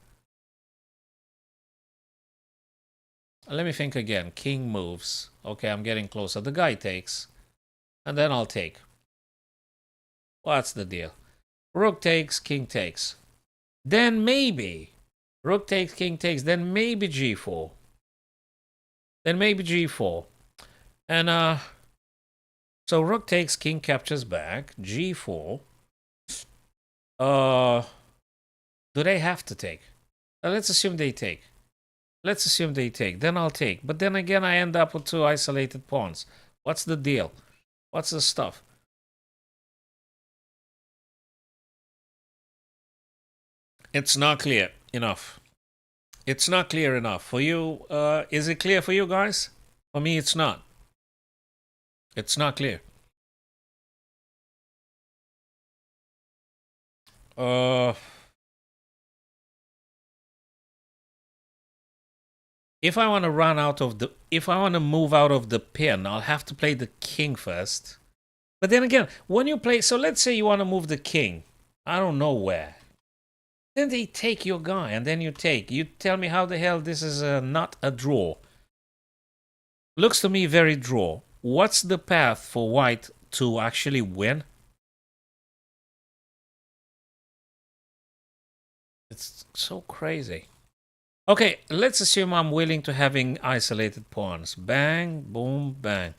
Let me think again. King moves. Okay, I'm getting closer. The guy takes. And then I'll take. What's the deal? Rook takes, king takes. Then maybe rook takes, king takes. Then maybe g4. Then maybe g4. And so rook takes, king captures back. G4. Do they have to take? Let's assume they take. Let's assume they take. Then I'll take. But then again, I end up with 2 isolated pawns. What's the deal? What's the stuff? It's not clear enough. It's not clear enough. For you, is it clear for you guys? For me, it's not. It's not clear. Uh, If I want to run out of the, if I want to move out of the pin, I'll have to play the king first. But then again, when you play, so let's say you want to move the king, I don't know where. Then they take your guy, and then you take. You tell me how the hell this is not a draw. Looks to me very draw. What's the path for white to actually win? It's so crazy. Okay, let's assume I'm willing to having isolated pawns. Bang, boom, bang.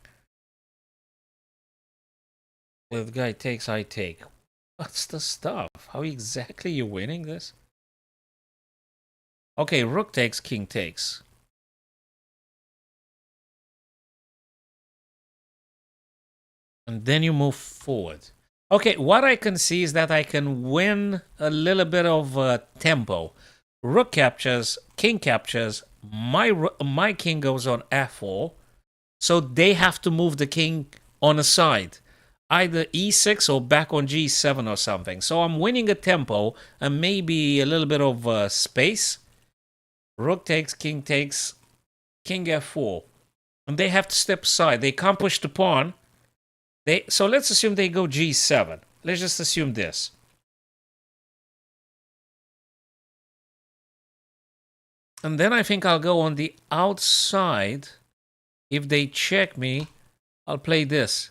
If guy takes, I take. What's the stuff? How exactly you winning this? Okay, rook takes, king takes. And then you move forward. Okay, what I can see is that I can win a little bit of tempo. Rook captures, king captures, my king goes on f4, so they have to move the king on a side, either e6 or back on g7 or something. So I'm winning a tempo and maybe a little bit of space. Rook takes, king f4, and they have to step aside. They can't push the pawn. So let's assume they go g7. Let's just assume this. And then I think I'll go on the outside. If they check me, I'll play this.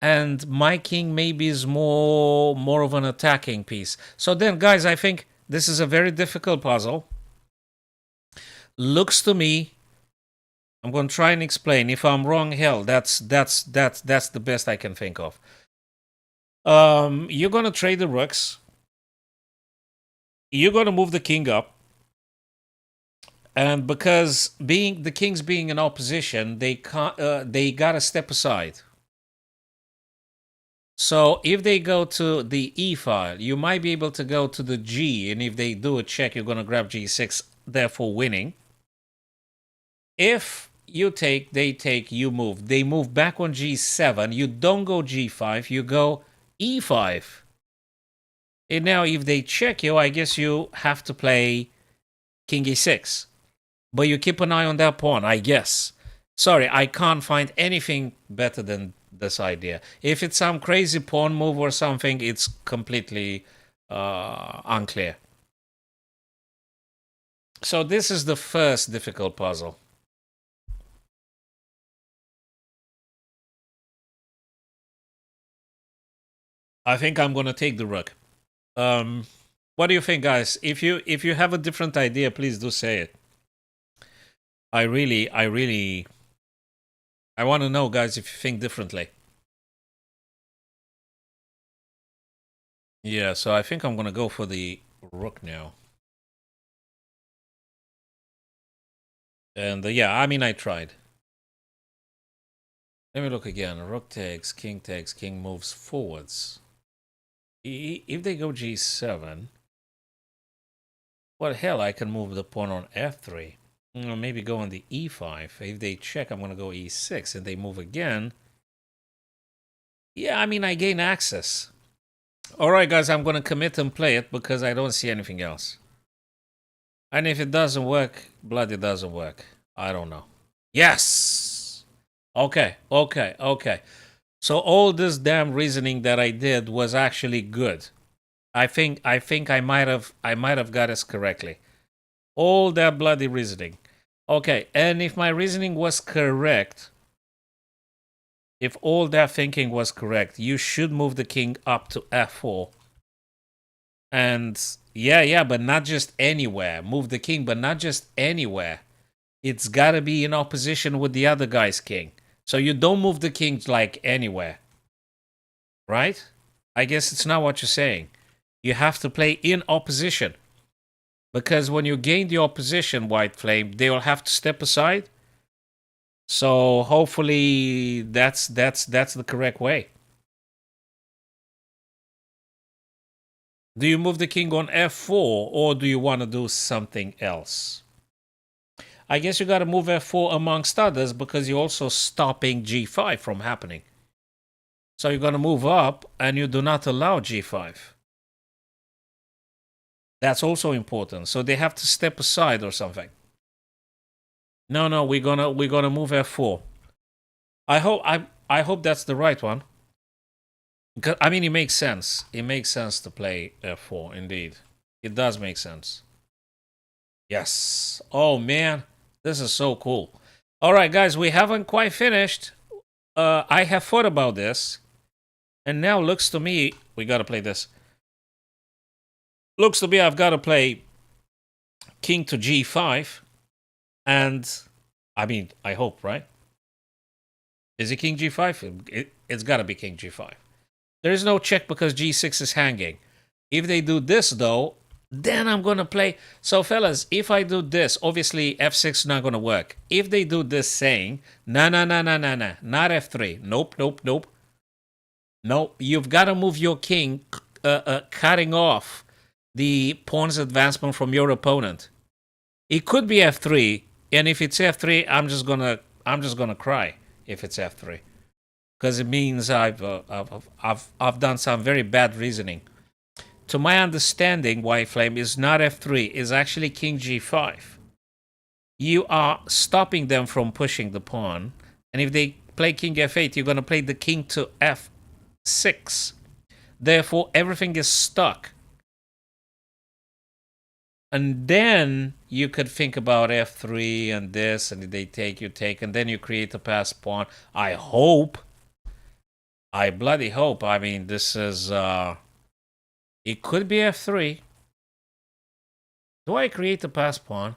And my king maybe is more of an attacking piece. So then, guys, I think this is a very difficult puzzle. Looks to me, I'm going to try and explain. If I'm wrong, hell, that's the best I can think of. You're going to trade the rooks. You're going to move the king up. And because the kings being in opposition, they gotta step aside. So if they go to the E file, you might be able to go to the G, and if they do a check, you're gonna grab G6, therefore winning. If you take, they take, you move. They move back on G7. You don't go G5, you go E5. And now if they check you, I guess you have to play King E6. But you keep an eye on that pawn, I guess. Sorry, I can't find anything better than this idea. If it's some crazy pawn move or something, it's completely unclear. So this is the first difficult puzzle. I think I'm going to take the rook. What do you think, guys? If you have a different idea, please do say it. I want to know, guys, if you think differently. Yeah, so I think I'm going to go for the rook now. And yeah, I mean, I tried. Let me look again. Rook takes, king moves forwards. If they go g7, well, hell, I can move the pawn on f3. Or maybe go on the e5. If they check, I'm going to go e6, and they move again. Yeah, I mean, I gain access. All right, guys, I'm going to commit and play it because I don't see anything else. And if it doesn't work, bloody doesn't work. I don't know. Yes! Okay. So all this damn reasoning that I did was actually good. I think I might have got this correctly. All that bloody reasoning. Okay, and if my reasoning was correct, if all that thinking was correct, you should move the king up to f4. And yeah, but not just anywhere. Move the king, but not just anywhere. It's got to be in opposition with the other guy's king. So you don't move the king like anywhere. Right? I guess it's not what you're saying. You have to play in opposition. Because when you gain the opposition, White Flame, they will have to step aside. So hopefully that's the correct way. Do you move the king on f4, or do you want to do something else? I guess you got to move f4 amongst others because you're also stopping g5 from happening. So you're going to move up and you do not allow g5. That's also important. So they have to step aside or something. No, we're gonna move f4. I hope that's the right one. I mean, it makes sense. It makes sense to play f4. Indeed, it does make sense. Yes. Oh man, this is so cool. All right, guys, we haven't quite finished. I have thought about this, and now looks to me we gotta play this. Looks to me I've got to play king to g5, and I mean, I hope, right? Is it king g5? It's got to be king g5. There is no check because g6 is hanging. If they do this, though, then I'm going to play. So, fellas, if I do this, obviously f6 is not going to work. If they do this saying, nah, not f3. Nope. No, you've got to move your king, cutting off the pawn's advancement from your opponent. It could be f3, and if it's f3, I'm just gonna cry if it's f3, because it means I've done some very bad reasoning. To my understanding, White Flame is not f3, is actually king g5. You are stopping them from pushing the pawn, and if they play king f8, you're gonna play the king to f6. Therefore, everything is stuck. And then you could think about f3 and this, and they take, you take, and then you create a passed pawn. I hope. I bloody hope. I mean, this is... it could be f3. Do I create a passed pawn?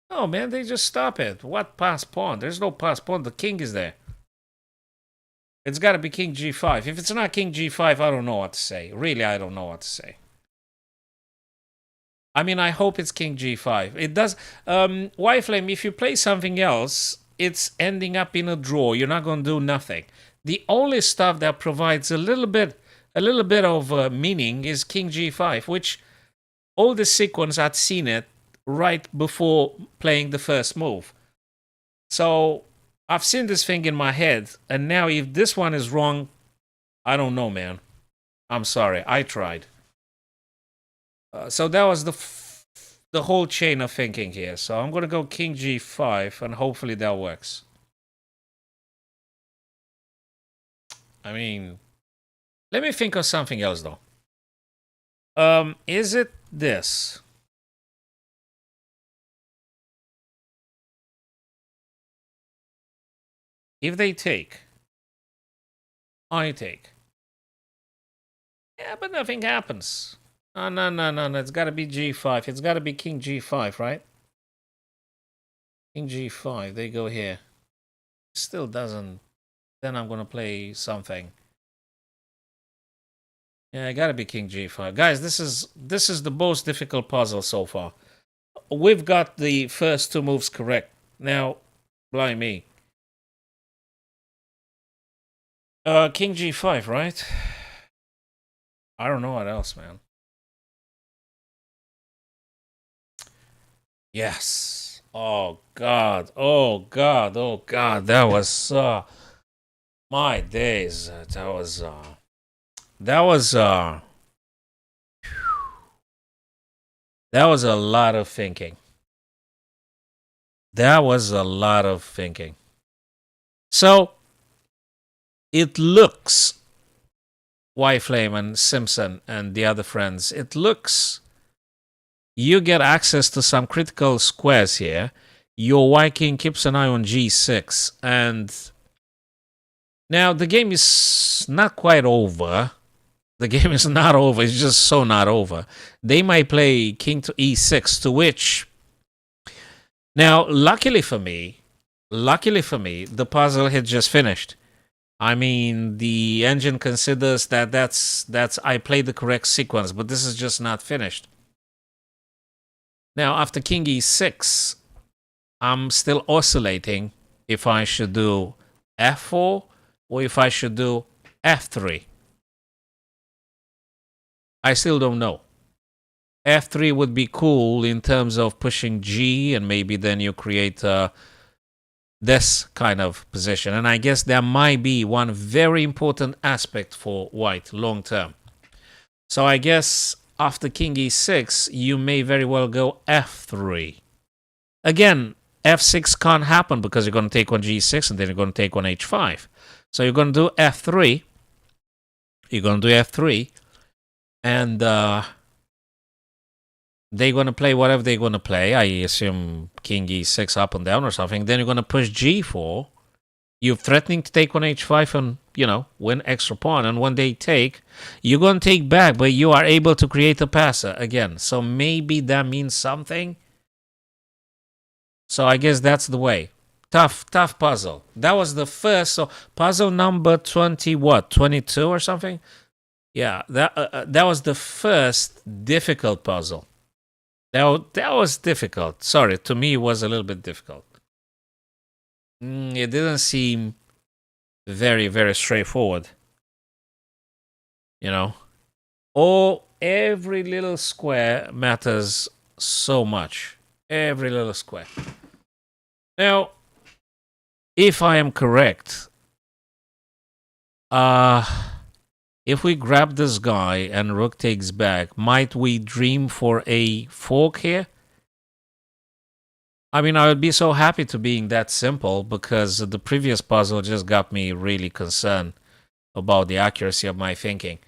Oh, man, they just stop it. What passed pawn? There's no passed pawn. The king is there. It's got to be king g5. If it's not king g5, I don't know what to say. Really, I don't know what to say. I mean, I hope it's king g5. It does. White Flame, if you play something else, it's ending up in a draw. You're not going to do nothing. The only stuff that provides a little bit of meaning is king g5, which all the sequence I'd seen it right before playing the first move. So I've seen this thing in my head, and now if this one is wrong, I don't know, man. I'm sorry. I tried. So that was the whole chain of thinking here. So I'm going to go king g5, and hopefully that works. I mean, let me think of something else, though. Is it this? If they take, I take. Yeah, but nothing happens. No. It's got to be g5. It's got to be king g5, right? King g5. They go here. Still doesn't. Then I'm going to play something. Yeah, it got to be king g5. Guys, this is the most difficult puzzle so far. We've got the first two moves correct. Now, blimey. King g5, right? I don't know what else, man. Yes. Oh God. That was my days. That was a lot of thinking. So it looks, White Flame and Simpson and the other friends, it looks you get access to some critical squares here. Your white king keeps an eye on g6, and now the game is not quite over. The game is not over. It's just so not over. They might play king to e6, to which, now, luckily for me, the puzzle had just finished. I mean, the engine considers that that's I played the correct sequence, but this is just not finished. Now, after king e6, I'm still oscillating if I should do f4 or if I should do f3. I still don't know. f3 would be cool in terms of pushing g, and maybe then you create this kind of position. And I guess there might be one very important aspect for white long term. So I guess after king e6, you may very well go f3. Again, f6 can't happen because you're going to take on g6 and then you're going to take on h5. So you're going to do f3. You're going to do f3. And they're going to play whatever they're going to play. I assume king e6 up and down or something. Then you're going to push g4. You're threatening to take on h5 and, win extra pawn. And when they take, you're going to take back, but you are able to create a passer again. So maybe that means something. So I guess that's the way. Tough puzzle. That was the first. So puzzle number 20, what? 22 or something? Yeah, that was the first difficult puzzle. That was difficult. Sorry, to me it was a little bit difficult. It didn't seem very, very straightforward. Every little square matters so much. Every little square. Now, if I am correct, if we grab this guy and rook takes back, might we dream for a fork here? I mean, I would be so happy to being that simple because the previous puzzle just got me really concerned about the accuracy of my thinking.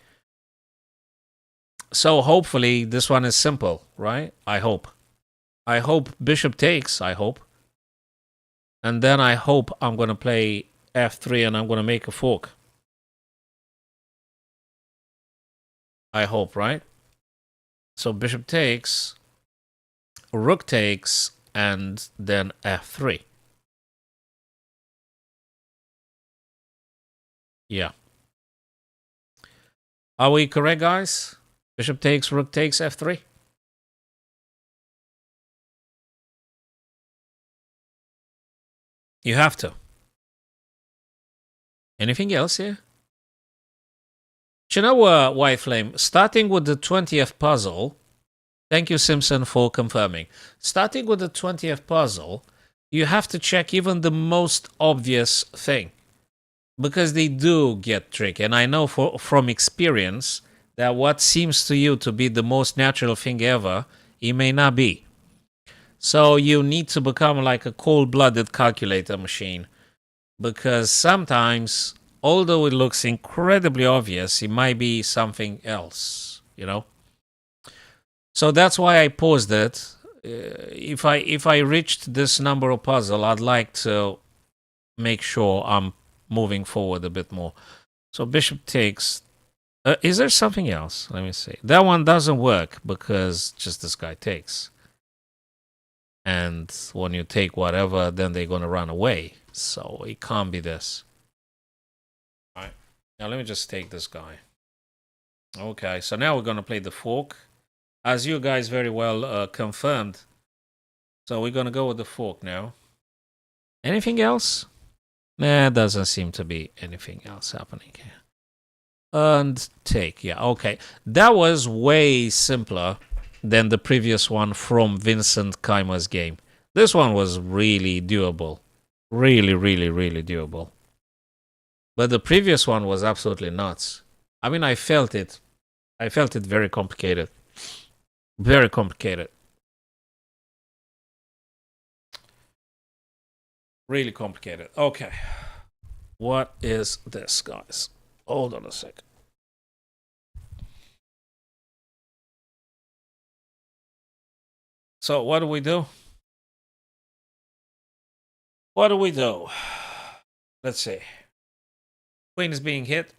So hopefully this one is simple, right? I hope. I hope bishop takes, I hope. And then I hope I'm going to play f3 and I'm going to make a fork. I hope, right? So bishop takes, rook takes, and then f3. Yeah. Are we correct, guys? Bishop takes, rook takes, f3. You have to. Anything else here? You know, White Flame, starting with the 20th puzzle, thank you, Simpson, for confirming. Starting with the 20th puzzle, you have to check even the most obvious thing. Because they do get tricky. And I know from experience that what seems to you to be the most natural thing ever, it may not be. So you need to become like a cold-blooded calculator machine. Because sometimes, although it looks incredibly obvious, it might be something else, So that's why I paused it. If I reached this number of puzzle, I'd like to make sure I'm moving forward a bit more. So bishop takes. Is there something else? Let me see. That one doesn't work because just this guy takes. And when you take whatever, then they're going to run away. So it can't be this. All right. Now let me just take this guy. Okay, so now we're going to play the fork. As you guys very well confirmed. So we're going to go with the fork now. Anything else? Nah, doesn't seem to be anything else happening here. And take, yeah, okay. That was way simpler than the previous one from Vincent Keimer's game. This one was really doable. Really, really, really doable. But the previous one was absolutely nuts. I mean, I felt it. I felt it very complicated. Very complicated. Really complicated. Okay. What is this, guys? Hold on a sec. So what do we do? What do we do? Let's see. Queen is being hit.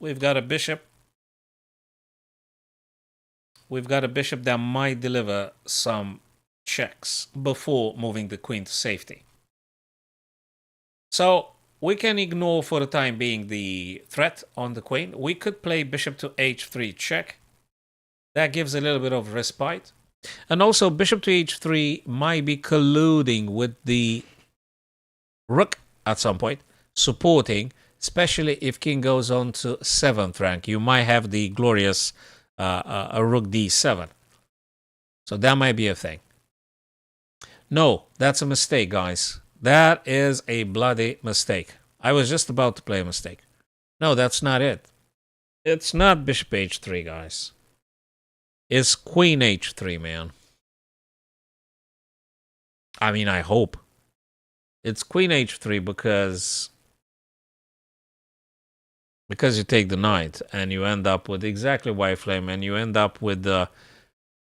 We've got a bishop. We've got a bishop that might deliver some checks before moving the queen to safety. So we can ignore for the time being the threat on the queen. We could play bishop to h3 check. That gives a little bit of respite. And also bishop to h3 might be colluding with the rook at some point, supporting, especially if king goes on to 7th rank. You might have the glorious rook d7. So that might be a thing. No, that's a mistake, guys. That is a bloody mistake. I was just about to play a mistake. No, that's not it. It's not bishop h3, guys. It's queen h3, man. I mean, I hope. It's queen h3 because you take the knight and you end up with exactly white flame, and you end up with the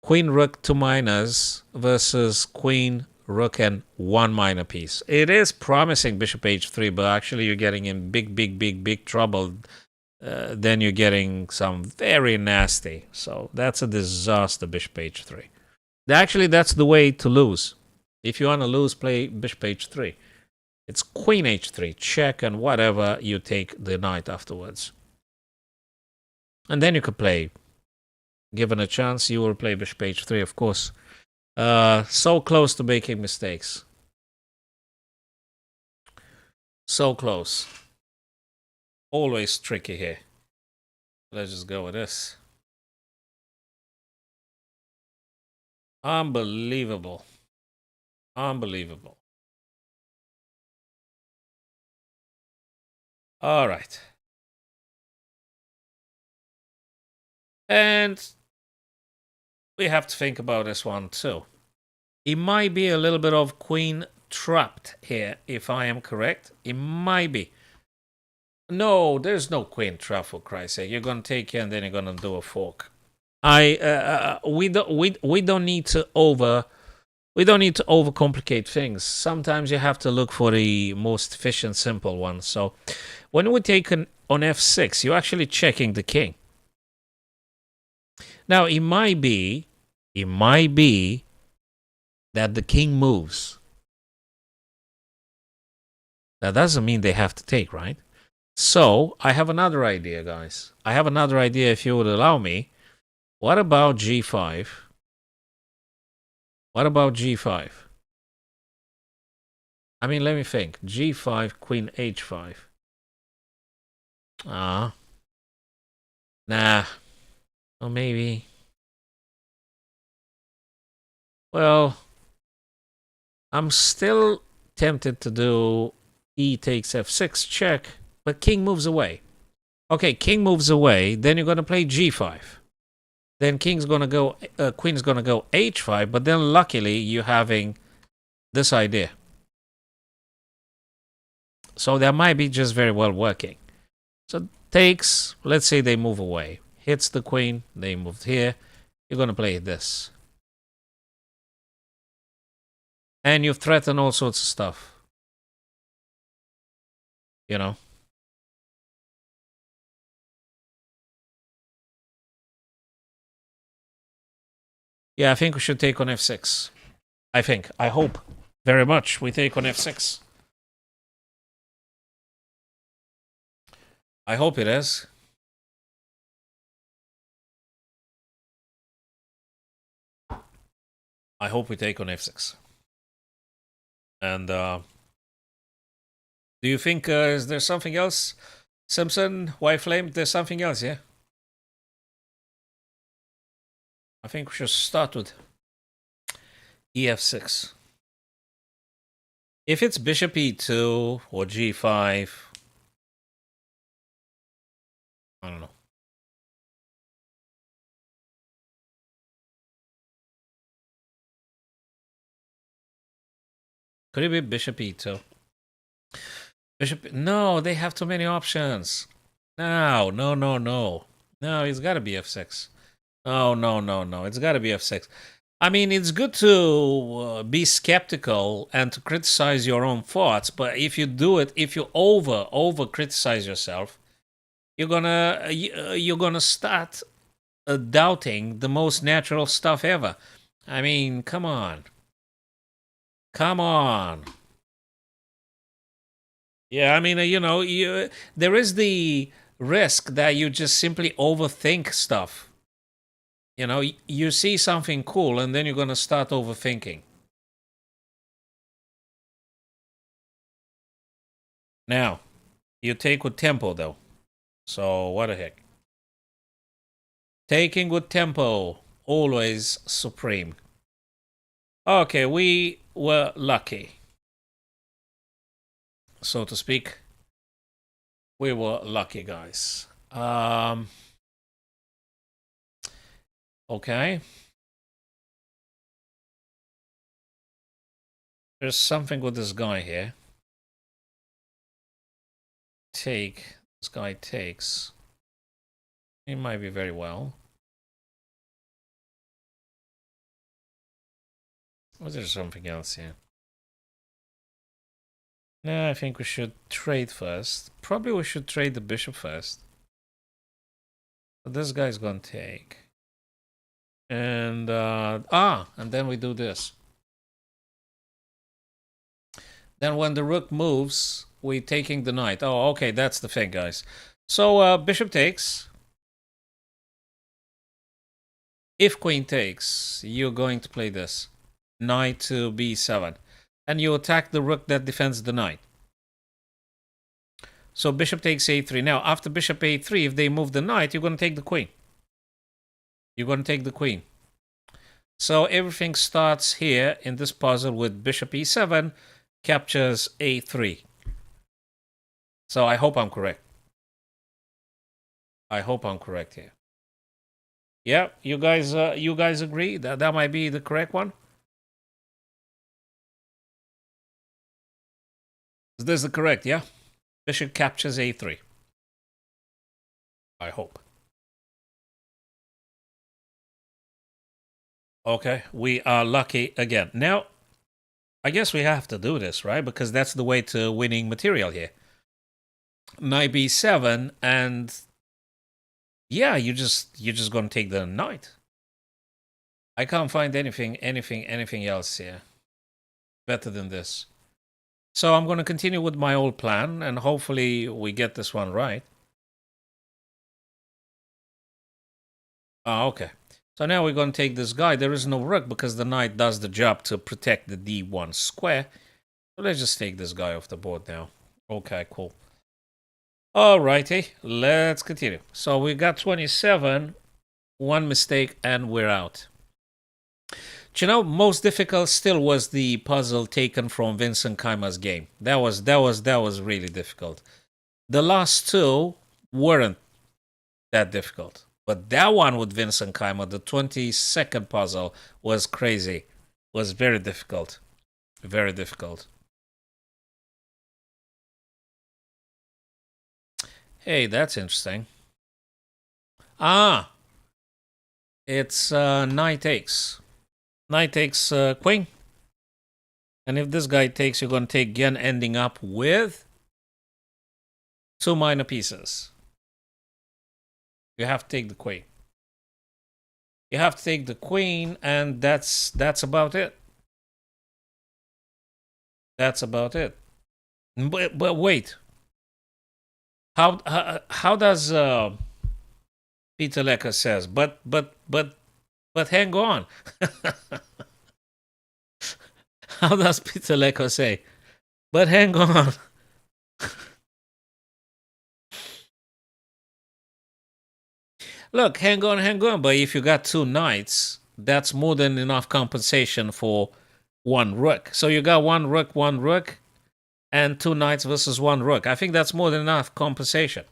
queen rook 2 minors versus queen rook and 1 minor piece. It is promising bishop h3, but actually you're getting in big trouble. Then you're getting some very nasty. So that's a disaster, bishop h3. Actually, that's the way to lose. If you want to lose, play bishop h3. It's queen h3, check, and whatever, you take the knight afterwards. And then you could play. Given a chance, you will play bishop h3, of course. So close to making mistakes. So close. Always tricky here. Let's just go with this. Unbelievable. Unbelievable. All right. And we have to think about this one too. It might be a little bit of queen trapped here, if I am correct. It might be. No, there's no queen trap, for Christ's sake. You're gonna take here and then you're gonna do a fork. We don't need to overcomplicate things. Sometimes you have to look for the most efficient, simple one. So when we take on f6, you're actually checking the king. Now it might be that the king moves. That doesn't mean they have to take, right? So I have another idea, guys. I have another idea, if you would allow me. What about g5? What about g5? I mean, let me think. g5, queen h5. Nah. Or maybe. Well, I'm still tempted to do e takes f6 check, but king moves away. Okay, king moves away. Then you're going to play g5. Then queen's going to go h5, but then luckily you're having this idea. So that might be just very well working. So takes, let's say they move away. Hits the queen, they moved here. You're going to play this. And you threaten all sorts of stuff. You know? Yeah, I think we should take on f6. I hope very much we take on f6. I hope it is. I hope we take on f6. And do you think is there something else? Simpson, White Flame, there's something else, yeah? I think we should start with ef6. If it's bishop e2 or g5, I don't know. Could it be bishop e2? Bishop? No, they have too many options. No. No, it's got to be f6. No. It's got to be f6. I mean, it's good to be skeptical and to criticize your own thoughts, but if you do it, if you over criticize yourself, you're gonna start doubting the most natural stuff ever. I mean, come on. Yeah, I mean, there is the risk that you just simply overthink stuff. You know, you see something cool and then you're going to start overthinking. Now, you take with tempo, though. So, what the heck? Taking with tempo, always supreme. Okay, we were lucky, so to speak. We were lucky, guys. Okay. There's something with this guy here. Take. This guy takes. He might be very well. Was there something else here? No, I think we should trade first. Probably we should trade the bishop first. But this guy's gonna take. And and then we do this. Then when the rook moves, we're taking the knight. Oh, okay, that's the thing, guys. So bishop takes. If queen takes, you're going to play this. Knight to b7. And you attack the rook that defends the knight. So bishop takes a3. Now, after bishop a3, if they move the knight, you're going to take the queen. You're going to take the queen. So everything starts here in this puzzle with bishop e7, captures a3. So I hope I'm correct. I hope I'm correct here. Yeah, you guys agree that that might be the correct one? Is this the correct, yeah? Bishop captures a3. I hope. Okay, we are lucky again. Now, I guess we have to do this, right? Because that's the way to winning material here. Knight b7, and yeah, you're just gonna take the knight. I can't find anything else here better than this. So I'm gonna continue with my old plan, and hopefully we get this one right. Okay. So now we're going to take this guy. There is no rook because the knight does the job to protect the d1 square. So let's just take this guy off the board now. Okay, cool. Alrighty, let's continue. So we got 27, one mistake, and we're out. Do you know, most difficult still was the puzzle taken from Vincent Kaima's game. That was really difficult. The last two weren't that difficult. But that one with Vincent Kaima, the 22nd puzzle, was crazy. Was very difficult. Very difficult. Hey, that's interesting. Ah, it's knight takes. Knight takes queen. And if this guy takes, you're going to take again, ending up with two minor pieces. You have to take the queen. You have to take the queen, and that's about it. That's about it. But wait. How does Peter Lecker says? But hang on. How does Peter Lecker say? But hang on. Look, hang on. But if you got two knights, that's more than enough compensation for one rook. So you got one rook, and two knights versus one rook. I think that's more than enough compensation.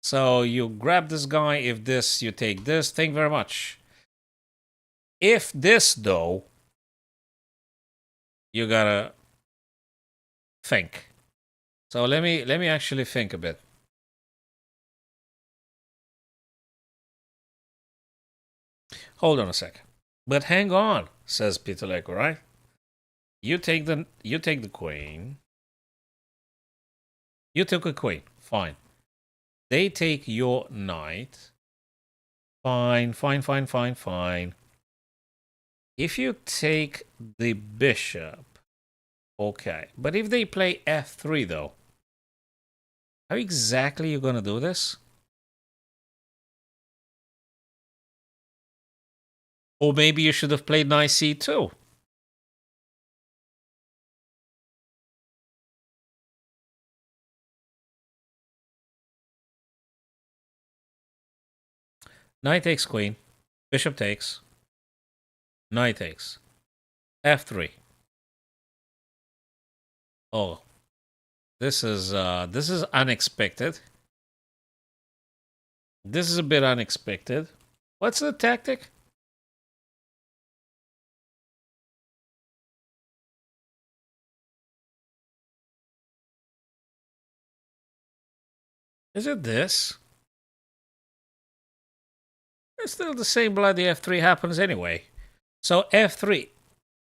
So you grab this guy. If this, you take this. Thank you very much. If this, though, you gotta think. So let me actually think a bit. Hold on a second. But hang on, says Peter Leko, right? You take the queen. You took a queen. Fine. They take your knight. Fine. If you take the bishop, okay. But if they play f3 though, how exactly are you gonna do this? Or maybe you should have played knight c2. Knight takes queen. Bishop takes. Knight takes. f3. Oh, this is unexpected. This is a bit unexpected. What's the tactic? Is it this? It's still the same bloody f3 happens anyway. So f3,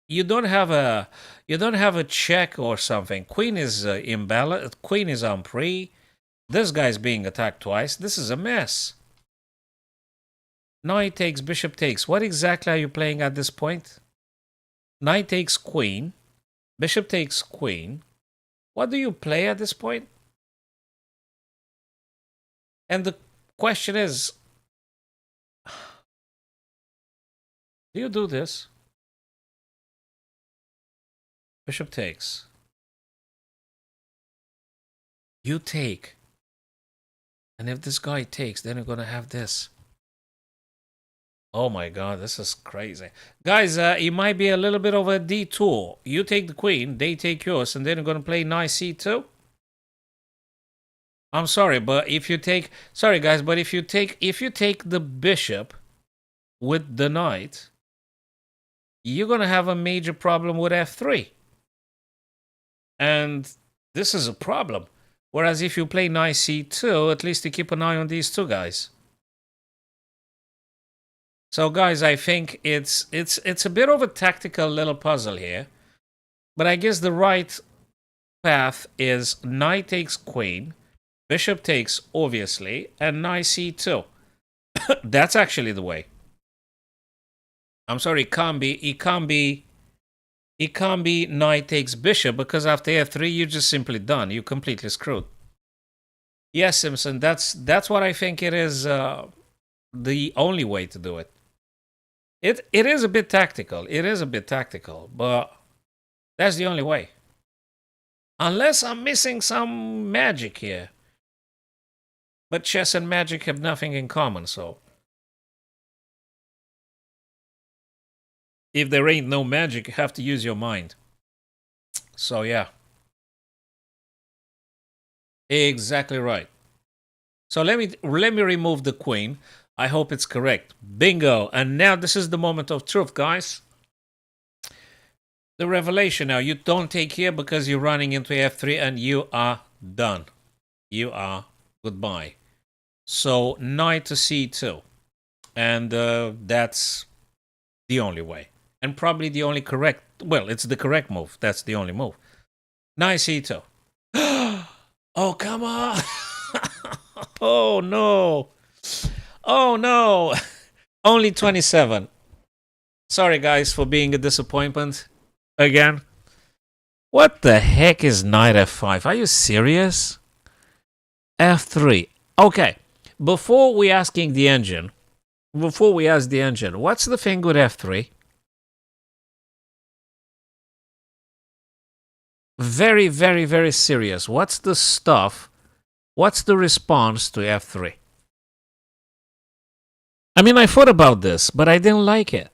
you don't have a check or something. Queen is imbalanced. Queen is on pre. This guy's being attacked twice. This is a mess. Knight takes, bishop takes. What exactly are you playing at this point? Knight takes queen. Bishop takes queen. What do you play at this point? And the question is, do you do this? Bishop takes. You take. And if this guy takes, then you're going to have this. Oh my god, this is crazy. Guys, it might be a little bit of a detour. You take the queen, they take yours, and then you're going to play knight c2? I'm sorry, but if you take... Sorry, guys, but if you take the bishop with the knight, you're going to have a major problem with f3. And this is a problem. Whereas if you play knight c2, at least you keep an eye on these two guys. So guys, I think it's a bit of a tactical little puzzle here. But I guess the right path is knight takes queen, bishop takes, obviously, and knight c2. That's actually the way. I'm sorry, it can't be knight takes bishop, because after f3 you're just simply done. You're completely screwed. Yes, Simpson, that's what I think it is the only way to do it. It is a bit tactical. It is a bit tactical, but that's the only way. Unless I'm missing some magic here. But chess and magic have nothing in common, so. If there ain't no magic, you have to use your mind. So yeah. Exactly right. So let me remove the queen. I hope it's correct. Bingo. And now this is the moment of truth, guys. The revelation now. You don't take here because you're running into f3 and you are done. You are goodbye. So knight to c2. And that's the only way. And probably the only correct... Well, it's the correct move. That's the only move. Knight c2. Oh, come on. Oh, no. Oh, no. Only 27. Sorry, guys, for being a disappointment. Again. What the heck is knight f5? Are you serious? f3. Okay. Before we asking the engine, what's the thing with f3? Very, very, very serious. What's the stuff? What's the response to f3? I mean, I thought about this, but I didn't like it.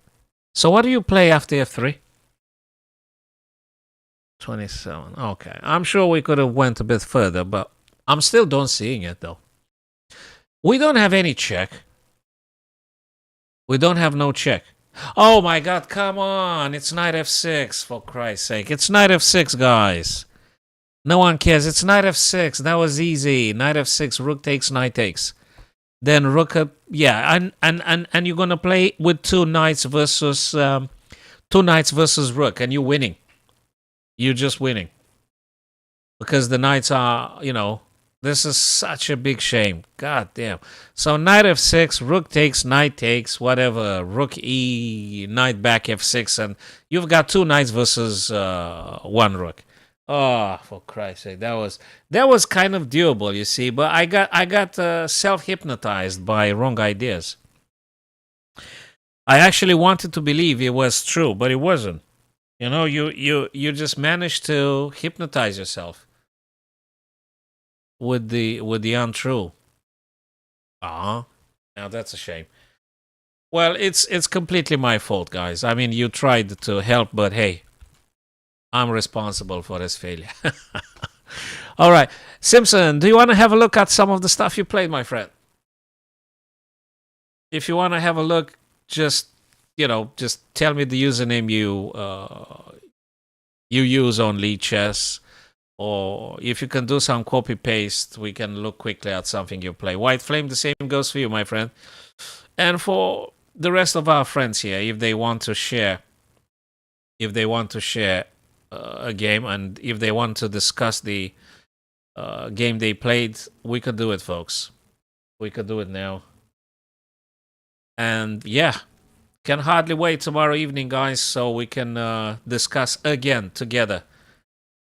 So what do you play after f3? 27. Okay. I'm sure we could have went a bit further, but I'm still don't seeing it, though. We don't have any check. We don't have no check. Oh my god, come on. It's knight f6, for Christ's sake. It's knight f6, guys. No one cares. It's knight f6. That was easy. Knight f6, rook takes, knight takes. Then rook up, yeah, and you're gonna play with two knights versus rook, and you're winning. You're just winning. Because the knights are, you know, this is such a big shame. God damn. So knight f6, rook takes, knight takes, whatever. Rook e, knight back f6, and you've got two knights versus one rook. Oh, for Christ's sake, that was kind of doable, you see. But I got self-hypnotized by wrong ideas. I actually wanted to believe it was true, but it wasn't. You know, you just managed to hypnotize yourself with the untrue. Now that's a shame. Well, it's completely my fault, guys. I mean, you tried to help, but hey, I'm responsible for this failure. All right. Simpson, do you want to have a look at some of the stuff you played, my friend? If you want to have a look, just tell me the username you use on Lead Chess, Or if you can do some copy paste, we can look quickly at something you play. White Flame, the same goes for you, my friend. And for the rest of our friends here, if they want to share, a game, and if they want to discuss the game they played, we could do it, folks. We could do it now. And yeah, can hardly wait tomorrow evening, guys, so we can discuss again together.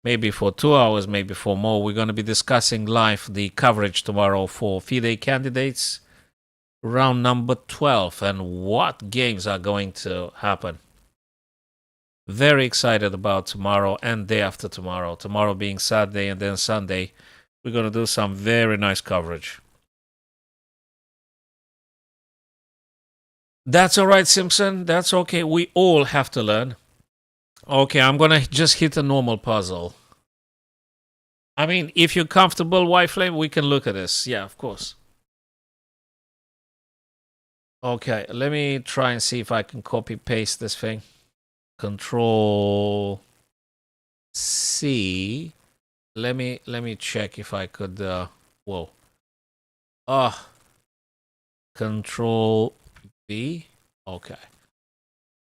Maybe for 2 hours, maybe for more. We're going to be discussing live the coverage tomorrow for FIDE candidates, round number 12, and what games are going to happen. Very excited about tomorrow and day after tomorrow. Tomorrow being Saturday and then Sunday. We're going to do some very nice coverage. That's all right, Simpson. That's okay. We all have to learn. Okay, I'm going to just hit a normal puzzle. I mean, if you're comfortable, White Flame, we can look at this. Yeah, of course. Okay, let me try and see if I can copy paste this thing. Control C. Let me check if I could whoa. Control V. Okay.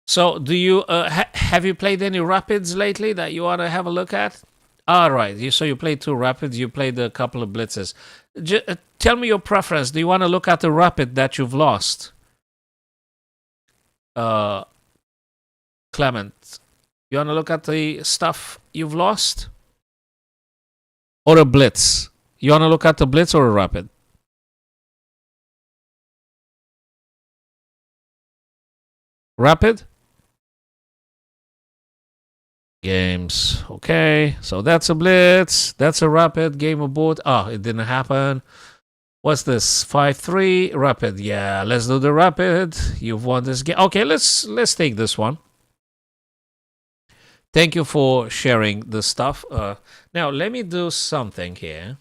So, do you have you played any rapids lately that you want to have a look at? All right. So you played 2 rapids. You played a couple of blitzes. Tell me your preference. Do you want to look at the rapid that you've lost? Clement, you want to look at the stuff you've lost? Or a blitz? You want to look at the blitz or a rapid? Rapid? Games. Okay, so that's a blitz. That's a rapid. Game aboard. Oh, it didn't happen. What's this? 5-3 rapid. Yeah, let's do the rapid. You've won this game. Okay, let's take this one. Thank you for sharing the stuff. Now let me do something here.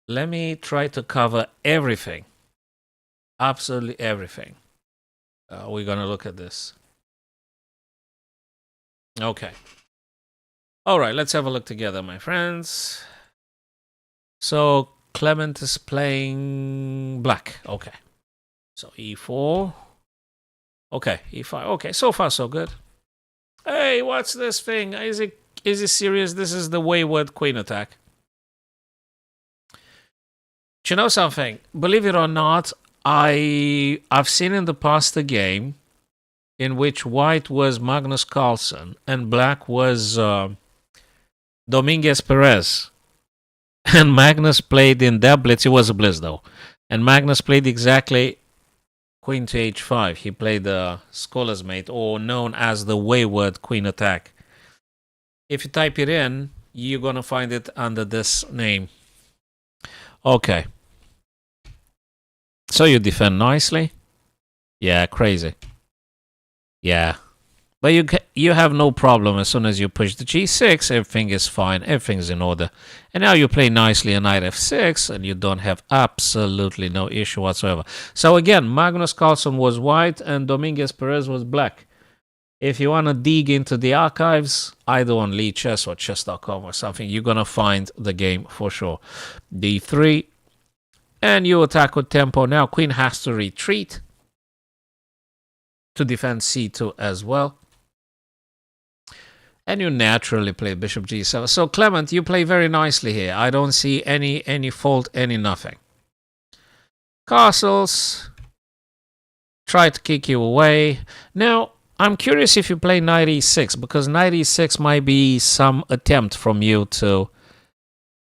Let me try to cover everything. Absolutely everything. We're gonna look at this. Okay. All right, let's have a look together, my friends. So Clement is playing black. Okay. So E4. Okay, E5. Okay, so far so good. Hey, what's this thing? Is it serious? This is the wayward queen attack. Do you know something? Believe it or not, I've seen in the past a game in which white was Magnus Carlsen and black was Dominguez Perez. And Magnus played in that blitz. It was a blitz though. And Magnus played exactly queen to h5. He played the scholar's mate, or known as the wayward queen attack. If you type it in, you're going to find it under this name. Okay. So you defend nicely. Yeah, crazy. Yeah. But you have no problem as soon as you push the g6, everything is fine, everything's in order. And now you play nicely a knight f6, and you don't have absolutely no issue whatsoever. So again, Magnus Carlsen was white, and Dominguez Perez was black. If you want to dig into the archives, either on Lee Chess or chess.com or something, you're going to find the game for sure. d3, and you attack with tempo. Now queen has to retreat to defend c2 as well. And you naturally play bishop g7. So Clement, you play very nicely here. I don't see any fault, any nothing. Castles. Try to kick you away. Now, I'm curious if you play knight e6, because knight e6 might be some attempt from you to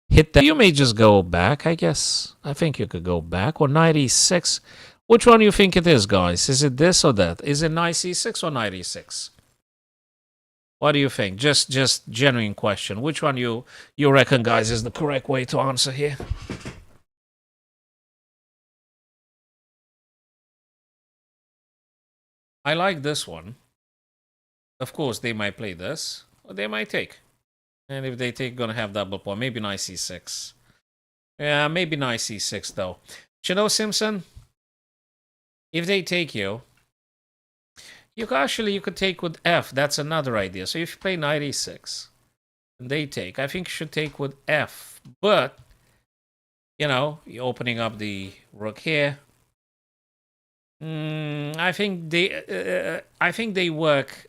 hit that. You may just go back, I guess. I think you could go back. Or knight e6. Which one do you think it is, guys? Is it this or that? Is it knight e6 or knight e6? What do you think? Just genuine question. Which one you reckon, guys, is the correct way to answer here? I like this one. Of course, they might play this, or they might take. And if they take, gonna have double pawn. Maybe knight c6. Yeah, maybe knight c6 though. You know, Simpson, if they take you, you could take with f. That's another idea. So if you play knight e6, They take. I think you should take with f. But, you know, you're opening up the rook here. I think they work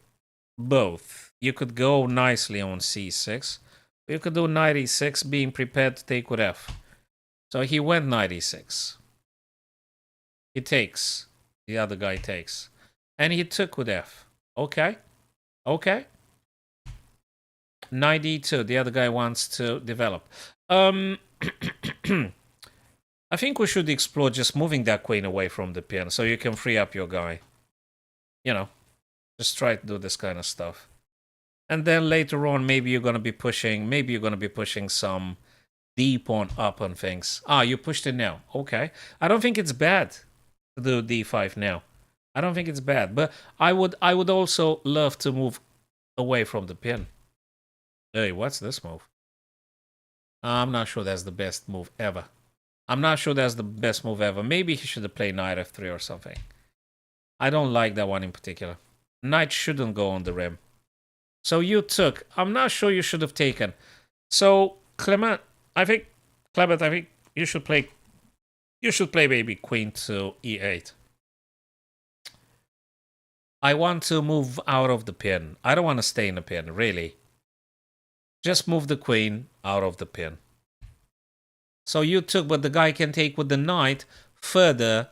both. You could go nicely on c6. You could do knight e6, being prepared to take with f. So he went knight e6. He takes. The other guy takes. And he took with f. Okay. Okay. Knight e2. The other guy wants to develop. I think we should explore just moving that queen away from the pin so you can free up your guy. You know, just try to do this kind of stuff. And then later on, maybe you're going to be pushing some d pawn up on things. Ah, you pushed it now. Okay. I don't think it's bad to do d5 now. I don't think it's bad, but I would also love to move away from the pin. Hey, what's this move? I'm not sure that's the best move ever. Maybe he should have played knight f3 or something. I don't like that one in particular. Knight shouldn't go on the rim. So you took. I'm not sure you should have taken. So Clement, I think you should play maybe queen to e8. I want to move out of the pin. I don't want to stay in the pin, really. Just move the queen out of the pin. So you took, but the guy can take with the knight, further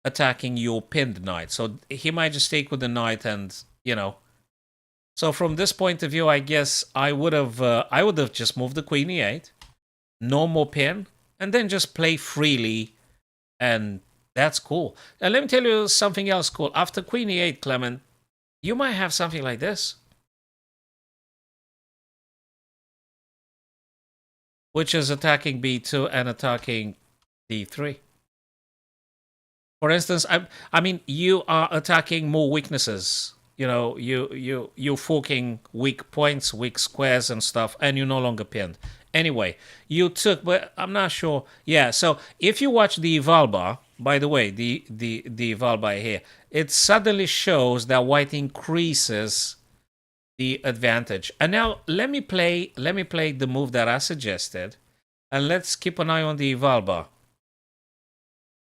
attacking your pinned knight. So he might just take with the knight and, you know. So from this point of view, I guess I would have just moved the queen e8, no more pin, and then just play freely, and that's cool. And let me tell you something else cool. After queen e8, Clement, you might have something like this, which is attacking b2 and attacking d3. For instance, I mean, you are attacking more weaknesses. You know, you're forking weak points, weak squares and stuff, and you're no longer pinned. Anyway, you took, but I'm not sure. Yeah, so if you watch the eval bar, by the way, the eval bar here, it suddenly shows that white increases the advantage. And now let me play the move that I suggested, and let's keep an eye on the eval bar.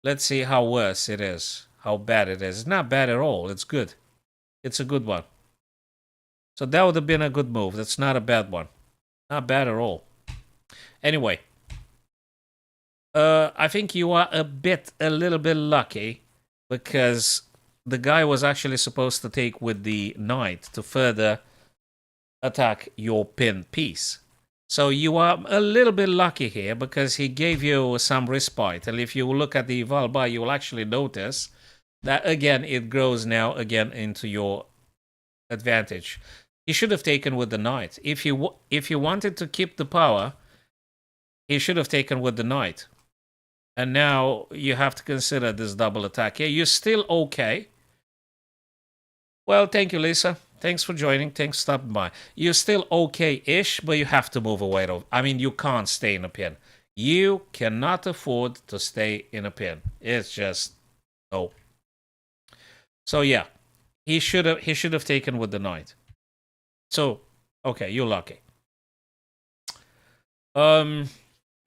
Let's see how worse it is, how bad it is. It's not bad at all. It's good. It's a good one. So that would have been a good move. That's not a bad one. Not bad at all. Anyway, I think you are a little bit lucky, because the guy was actually supposed to take with the knight to further attack your pinned piece. So you are a little bit lucky here, because he gave you some respite. And if you look at the eval bar, you will actually notice that again it grows now again into your advantage. He should have taken with the knight. If you wanted to keep the power, he should have taken with the knight. And now you have to consider this double attack here. You're still okay. Well, thank you, Lisa. Thanks for joining. Thanks for stopping by. You're still okay-ish, but you have to move away. I mean, you can't stay in a pin. You cannot afford to stay in a pin. It's just no. So yeah, he should have taken with the knight. So okay, you're lucky.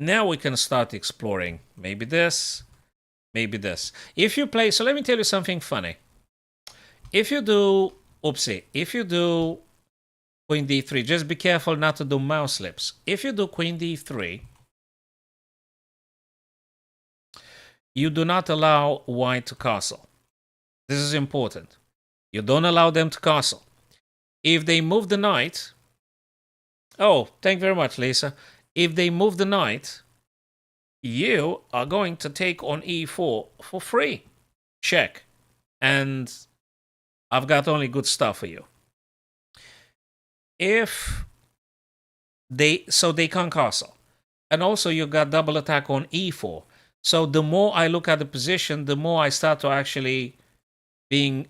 Now we can start exploring. Maybe this, maybe this. If you play, so let me tell you something funny. If you do, if you do queen d3, just be careful not to do mouse slips. If you do queen d3, you do not allow white to castle. This is important. You don't allow them to castle. If they move the knight, oh, thank you very much, Lisa. If they move the knight, you are going to take on e4 for free. Check. And I've got only good stuff for you. So they can't castle. And also you got double attack on e4. So the more I look at the position, the more I start to actually being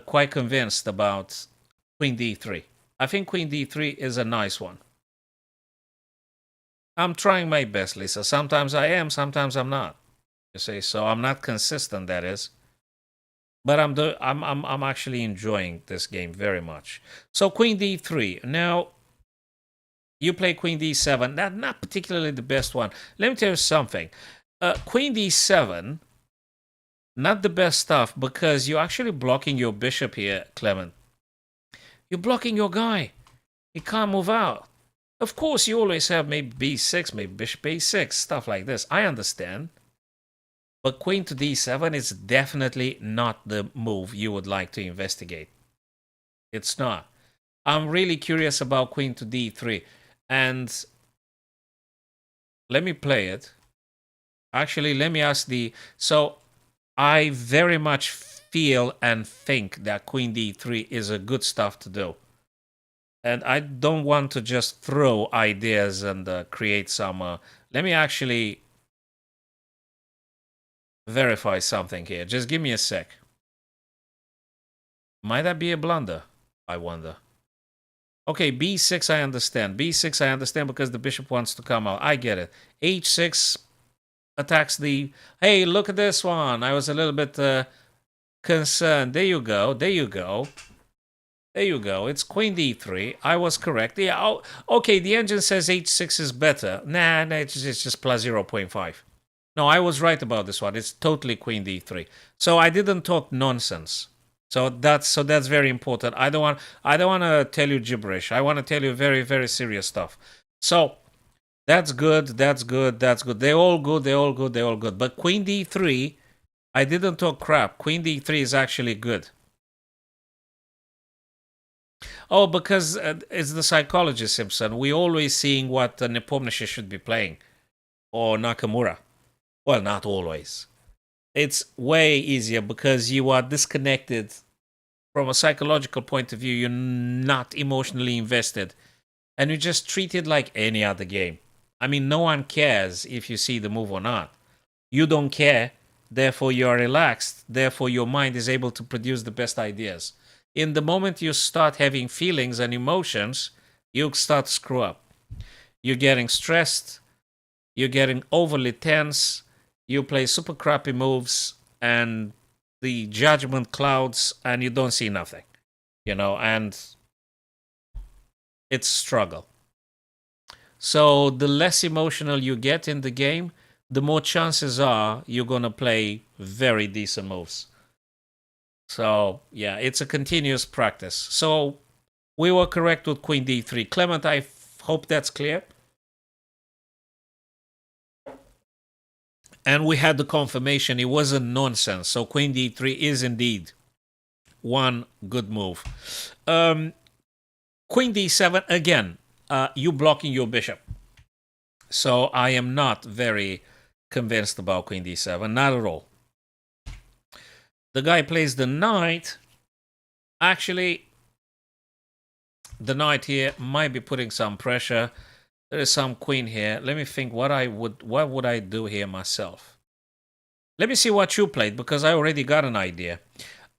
quite convinced about queen d3. I think queen d3 is a nice one. I'm trying my best, Lisa. Sometimes I am, sometimes I'm not. You see, so I'm not consistent, that is. But I'm actually enjoying this game very much. So queen d3. Now, You play queen d7. That's not particularly the best one. Let me tell you something. Queen d7, not the best stuff because you're actually blocking your bishop here, Clement. You're blocking your guy. He can't move out. Of course, you always have maybe b6, maybe bishop a6, stuff like this. I understand. But queen to d7 is definitely not the move you would like to investigate. It's not. I'm really curious about queen to d3. And let me play it. Actually, let me ask the... So I very much feel and think that queen d3 is a good stuff to do. And I don't want to just throw ideas and create some... let me actually verify something here. Just give me a sec. Might that be a blunder? I wonder. Okay, b6 I understand. b6 I understand because the bishop wants to come out. I get it. h6 attacks the... Hey, look at this one. I was a little bit concerned. There you go. There you go. There you go. It's queen d3. I was correct. Yeah. Oh, okay, the engine says h6 is better. Nah, it's just plus 0.5. No, I was right about this one. It's totally queen d3. So I didn't talk nonsense. So that's very important. I don't want to tell you gibberish. I want to tell you very, very serious stuff. So that's good. That's good. That's good. They're all good. They're all good. They're all good. But queen d3, I didn't talk crap. Queen d3 is actually good. Oh, because it's the psychology, Simpson. We're always seeing what Nepomniachtchi should be playing, or Nakamura. Well, not always. It's way easier because you are disconnected from a psychological point of view. You're not emotionally invested, and you just treat it like any other game. I mean, no one cares if you see the move or not. You don't care, therefore you are relaxed. Therefore, your mind is able to produce the best ideas. In the moment you start having feelings and emotions, you start to screw up. You're getting stressed. You're getting overly tense. You play super crappy moves and the judgment clouds and you don't see nothing, and it's struggle. So the less emotional you get in the game, the more chances are you're going to play very decent moves. So yeah, it's a continuous practice. So we were correct with queen d3. Clement, I hope that's clear. And we had the confirmation it wasn't nonsense. So queen d3 is indeed one good move. Queen d7, again, you blocking your bishop. So I am not very convinced about queen d7, not at all. The guy plays the knight. Actually, the knight here might be putting some pressure. There is some queen here. Let me think what would I do here myself. Let me see what you played because I already got an idea.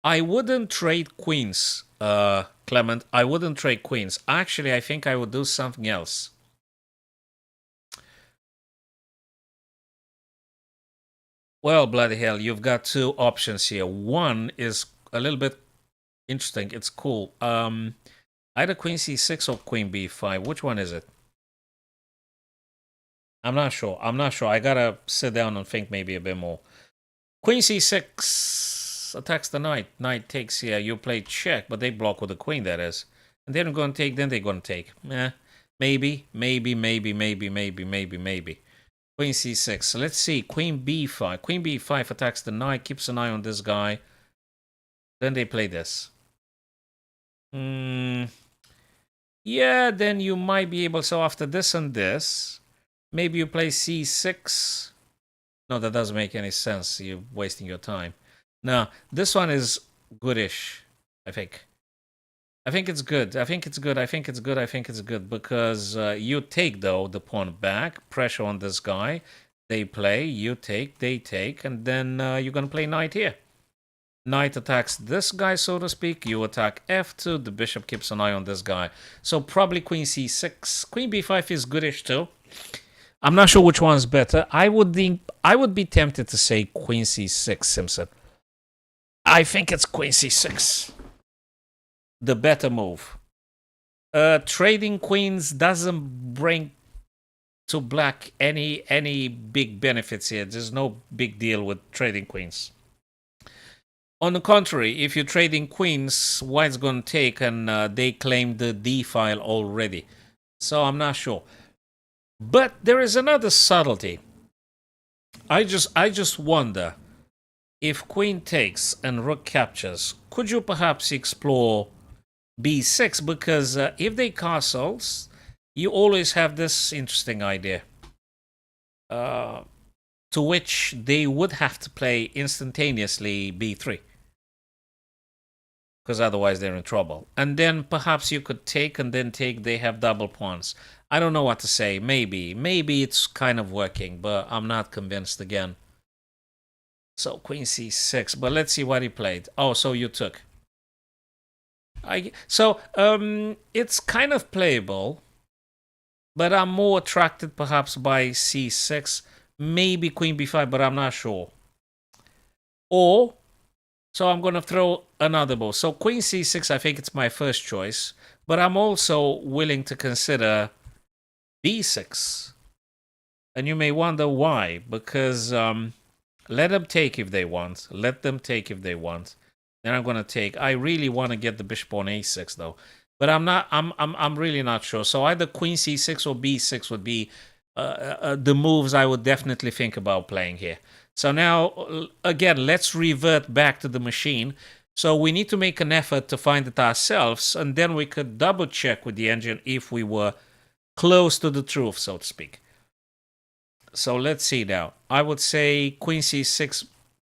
I wouldn't trade queens, Clement. I wouldn't trade queens. Actually, I think I would do something else. Well, bloody hell, you've got two options here. One is a little bit interesting. It's cool. Either queen c6 or queen b5. Which one is it? I'm not sure. I gotta sit down and think maybe a bit more. Queen c6 attacks the knight. Knight takes here. You play check, but they block with the queen, that is. And they're going to take, then they're going to take. Maybe. Queen c6. So let's see. Queen b5. Queen b5 attacks the knight, keeps an eye on this guy. Then they play this. Yeah, then you might be able... So after this and this, maybe you play c6. No, that doesn't make any sense. You're wasting your time. Now, this one is goodish, I think. I think it's good. Because you take, though, the pawn back. Pressure on this guy. They play. You take. They take. And then you're going to play knight here. Knight attacks this guy, so to speak. You attack f2. The bishop keeps an eye on this guy. So probably queen c6. Queen b5 is goodish, too. I'm not sure which one's better. I would be tempted to say queen c6, Simpson. I think it's queen c6. The better move. Trading queens doesn't bring to black any big benefits here. There's no big deal with trading queens. On the contrary, if you're trading queens, white's gonna take, and they claim the D file already. So I'm not sure. But there is another subtlety. I just wonder if queen takes and rook captures. Could you perhaps explore b6? Because if they castles, you always have this interesting idea. To which they would have to play instantaneously b3. Because otherwise they're in trouble. And then perhaps you could take and then take, they have double pawns. I don't know what to say. Maybe it's kind of working, but I'm not convinced again. So queen c6, but let's see what he played. Oh, so you took. It's kind of playable, but I'm more attracted perhaps by c6, maybe queen b5, but I'm not sure. Or, so I'm going to throw another ball. So queen c6, I think it's my first choice, but I'm also willing to consider b6. And you may wonder why, because let them take if they want. Let them take if they want. Then I'm gonna take. I really want to get the bishop on a6 though, but I'm not. I'm really not sure. So either queen c6 or b6 would be the moves I would definitely think about playing here. So now again, let's revert back to the machine. So we need to make an effort to find it ourselves, and then we could double check with the engine if we were close to the truth, so to speak. So let's see now. I would say queen c6,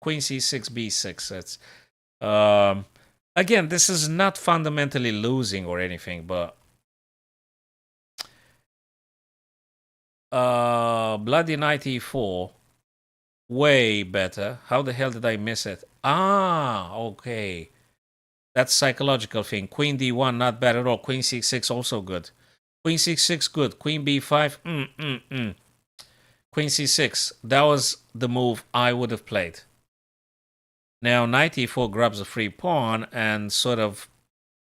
b6. That's again, this is not fundamentally losing or anything, but bloody knight e4, way better. How the hell did I miss it? Ah, okay. That's psychological thing. Queen d1, not bad at all. Queen c6, also good. Queen c6, good. Queen b5, Queen c6, that was the move I would have played. Now knight e4 grabs a free pawn and sort of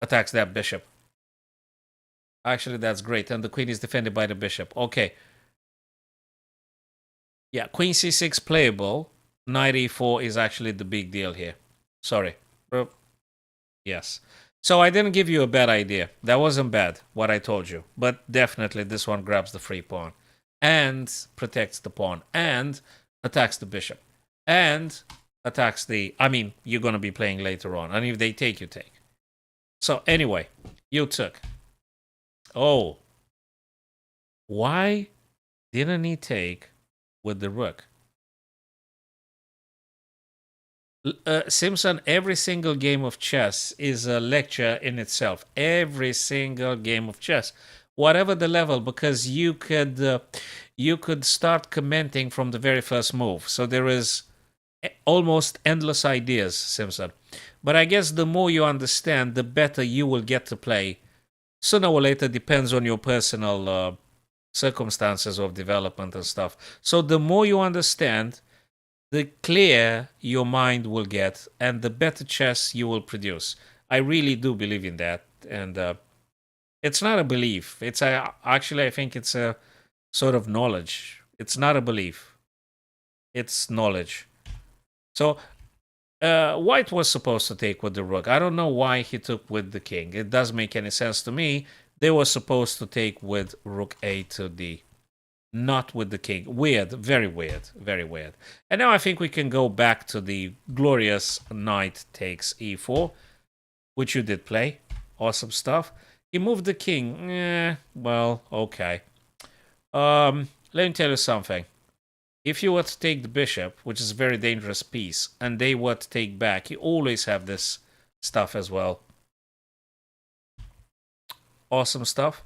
attacks that bishop. Actually, that's great. And the queen is defended by the bishop. Okay. Yeah, queen c6 playable. Knight e4 is actually the big deal here. Sorry. Yes. So I didn't give you a bad idea. That wasn't bad, what I told you. But definitely this one grabs the free pawn and protects the pawn and attacks the bishop and attacks the... I mean, you're going to be playing later on. And if they take, you take. So anyway, you took. Oh. Why didn't he take with the rook? Simpson, every single game of chess is a lecture in itself. Every single game of chess. Whatever the level, because you could start commenting from the very first move. So there is almost endless ideas, Simpson. But I guess the more you understand, the better you will get to play. Sooner or later, depends on your personal circumstances of development and stuff. So the more you understand, the clearer your mind will get, and the better chess you will produce. I really do believe in that, and it's not a belief. It's actually, I think it's a sort of knowledge. It's not a belief. It's knowledge. So white was supposed to take with the rook. I don't know why he took with the king. It doesn't make any sense to me. They were supposed to take with rook a to d, not with the king. Weird, very weird, very weird. And now I think we can go back to the glorious knight takes e4, which you did play. Awesome stuff. He moved the king. Well, okay. Let me tell you something. If you were to take the bishop, which is a very dangerous piece, and they were to take back, you always have this stuff as well. Awesome stuff.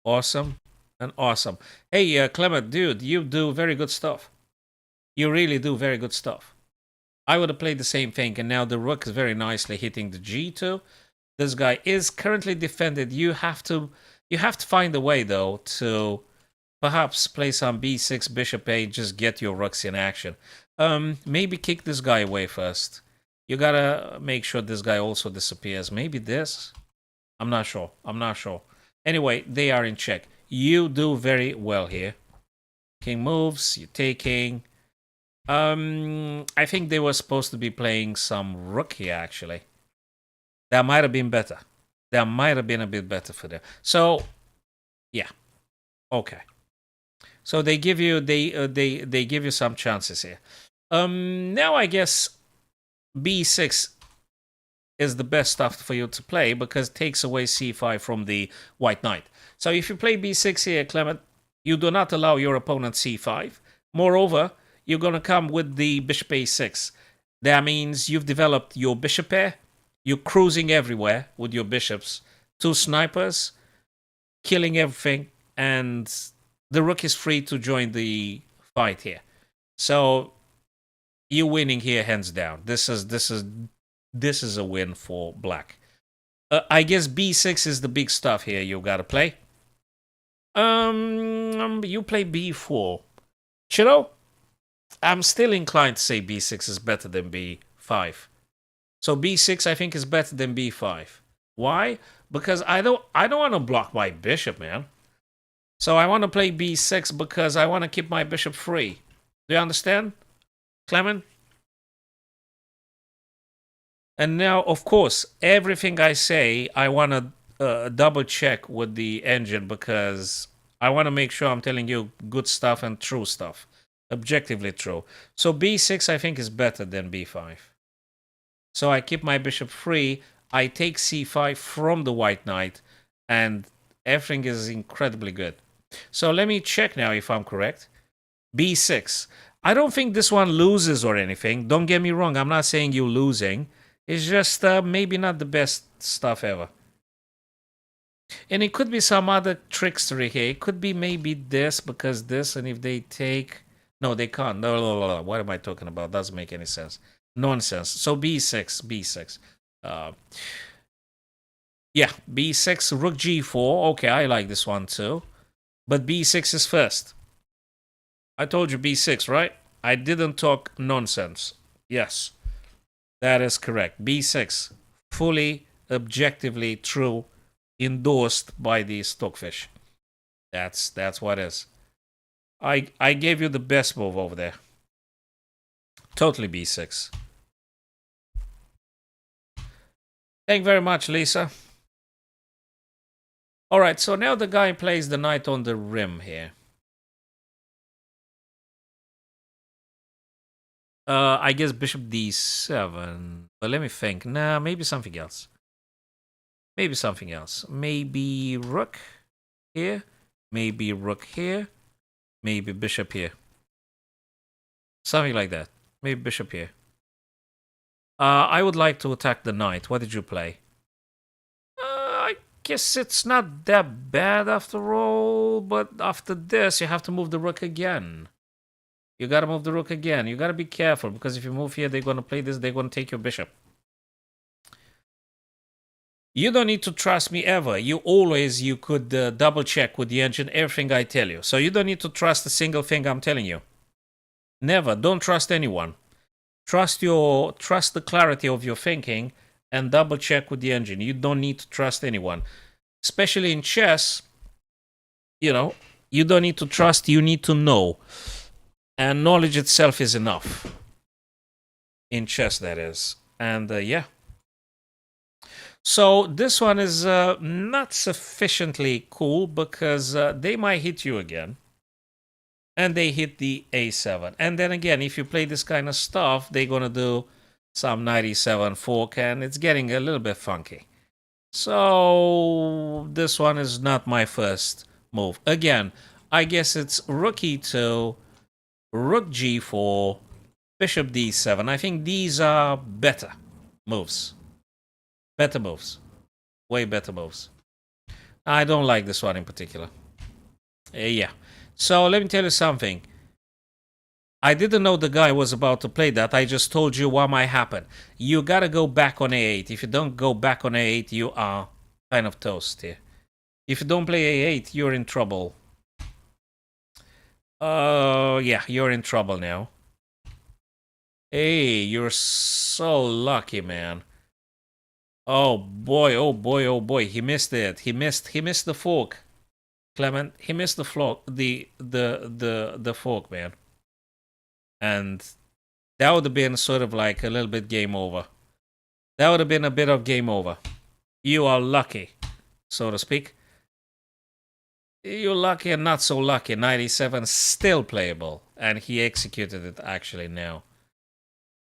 Awesome and awesome. Hey, Clement, dude, you do very good stuff. You really do very good stuff. I would have played the same thing, and now the rook is very nicely hitting the g2. This guy is currently defended. You have to find a way, though, to perhaps play some b6, bishop a, just get your rooks in action. Maybe kick this guy away first. You gotta make sure this guy also disappears. Maybe this. I'm not sure. I'm not sure. Anyway, they are in check. You do very well here. King moves. You're taking. I think they were supposed to be playing some rook here, actually. That might have been better. That might have been a bit better for them. So, yeah. Okay. So they give you they give you some chances here. Now I guess b6 is the best stuff for you to play because it takes away c5 from the white knight. So if you play b6 here, Clement, you do not allow your opponent c5. Moreover, you're going to come with the bishop a6. That means you've developed your bishop pair. You're cruising everywhere with your bishops. Two snipers, killing everything, and the rook is free to join the fight here. So you're winning here hands down. This is a win for black. I guess b6 is the big stuff here you gotta play. You play b4. You know, I'm still inclined to say b6 is better than b5. So b6 I think is better than b5. Why? Because I don't want to block my bishop, man. So I want to play b6 because I want to keep my bishop free. Do you understand, Clement? And now, of course, everything I say, I want to double check with the engine because I want to make sure I'm telling you good stuff and true stuff. Objectively true. So b6, I think, is better than b5. So I keep my bishop free. I take c5 from the white knight, and everything is incredibly good. So let me check now if I'm correct. b6. I don't think this one loses or anything. Don't get me wrong. I'm not saying you're losing. It's just maybe not the best stuff ever. And it could be some other trickstery here. It could be maybe this because this, and if they take... No, they can't. No. What am I talking about? Doesn't make any sense. Nonsense. So b6, b6. Yeah, b6, rook g4. Okay, I like this one too. But b6 is first. I told you b6, right? I didn't talk nonsense. Yes. That is correct. b6, fully, objectively true, endorsed by the Stockfish. That's what it is. I gave you the best move over there. Totally b6. Thank you very much, Lisa. Alright, so now the guy plays the knight on the rim here. I guess bishop d7. But let me think. Nah, maybe something else. Maybe something else. Maybe rook here. Maybe rook here. Maybe bishop here. Something like that. Maybe bishop here. I would like to attack the knight. What did you play? I guess it's not that bad after all. But after this, you have to move the rook again. You gotta move the rook again. You gotta be careful because if you move here, they're gonna play this. They're gonna take your bishop. You don't need to trust me ever. You could double check with the engine everything I tell you. So you don't need to trust a single thing I'm telling you. Never. Don't trust anyone. Trust the clarity of your thinking and double check with the engine. You don't need to trust anyone. Especially in chess, you don't need to trust, you need to know. And knowledge itself is enough. In chess, that is. And yeah. So this one is not sufficiently cool because they might hit you again. And they hit the a7. And then again, if you play this kind of stuff, they're going to do some 97 fork, and it's getting a little bit funky. So this one is not my first move. Again, I guess it's rook e2, rook g4, bishop d7. I think these are better moves. Better moves. Way better moves. I don't like this one in particular. Yeah. So let me tell you something. I didn't know the guy was about to play that. I just told you what might happen. You gotta go back on a8. If you don't go back on a8, you are kind of toast here. If you don't play a8, you're in trouble. Yeah, you're in trouble now. Hey, you're so lucky, man. Oh boy, oh boy, oh boy. He missed it. He missed the fork. Clement, he missed the fork, the fork, man. And that would have been sort of like a little bit game over. That would have been a bit of game over. You are lucky, so to speak. You're lucky and not so lucky. 97 still playable. And he executed it actually now.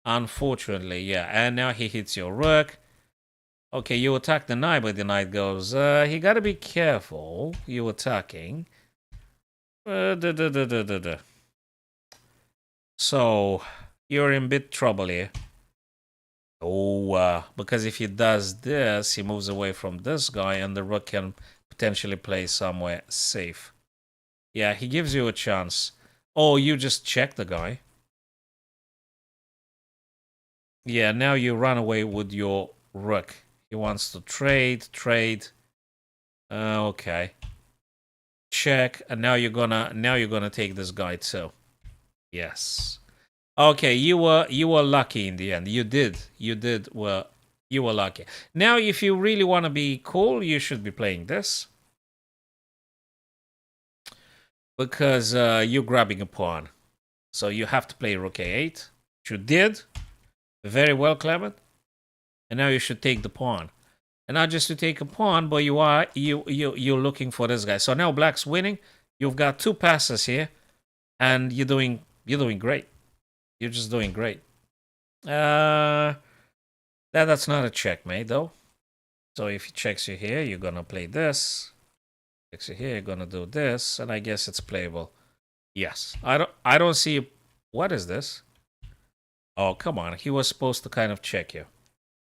Unfortunately, yeah. And now he hits your rook. Okay, you attack the knight, but the knight goes, he gotta be careful. You attacking. So, you're in bit trouble here. Oh, because if he does this, he moves away from this guy, and the rook can potentially play somewhere safe. Yeah, he gives you a chance. Oh, you just check the guy. Yeah, now you run away with your rook. He wants to trade. Okay. Check, and now you're gonna take this guy too. Yes. Okay, you were lucky in the end. You were lucky. Now, if you really want to be cool, you should be playing this. Because you're grabbing a pawn. So you have to play rook a8. Which you did. Very well, Clement. And now you should take the pawn. And not just to take a pawn, but you're looking for this guy. So now black's winning. You've got 2 passes here. And you're doing great. You're just doing great. That's not a checkmate, though. So if he checks you here, you're gonna play this. Checks you here, you're gonna do this, and I guess it's playable. Yes. I don't see. What is this? Oh, come on. He was supposed to kind of check you.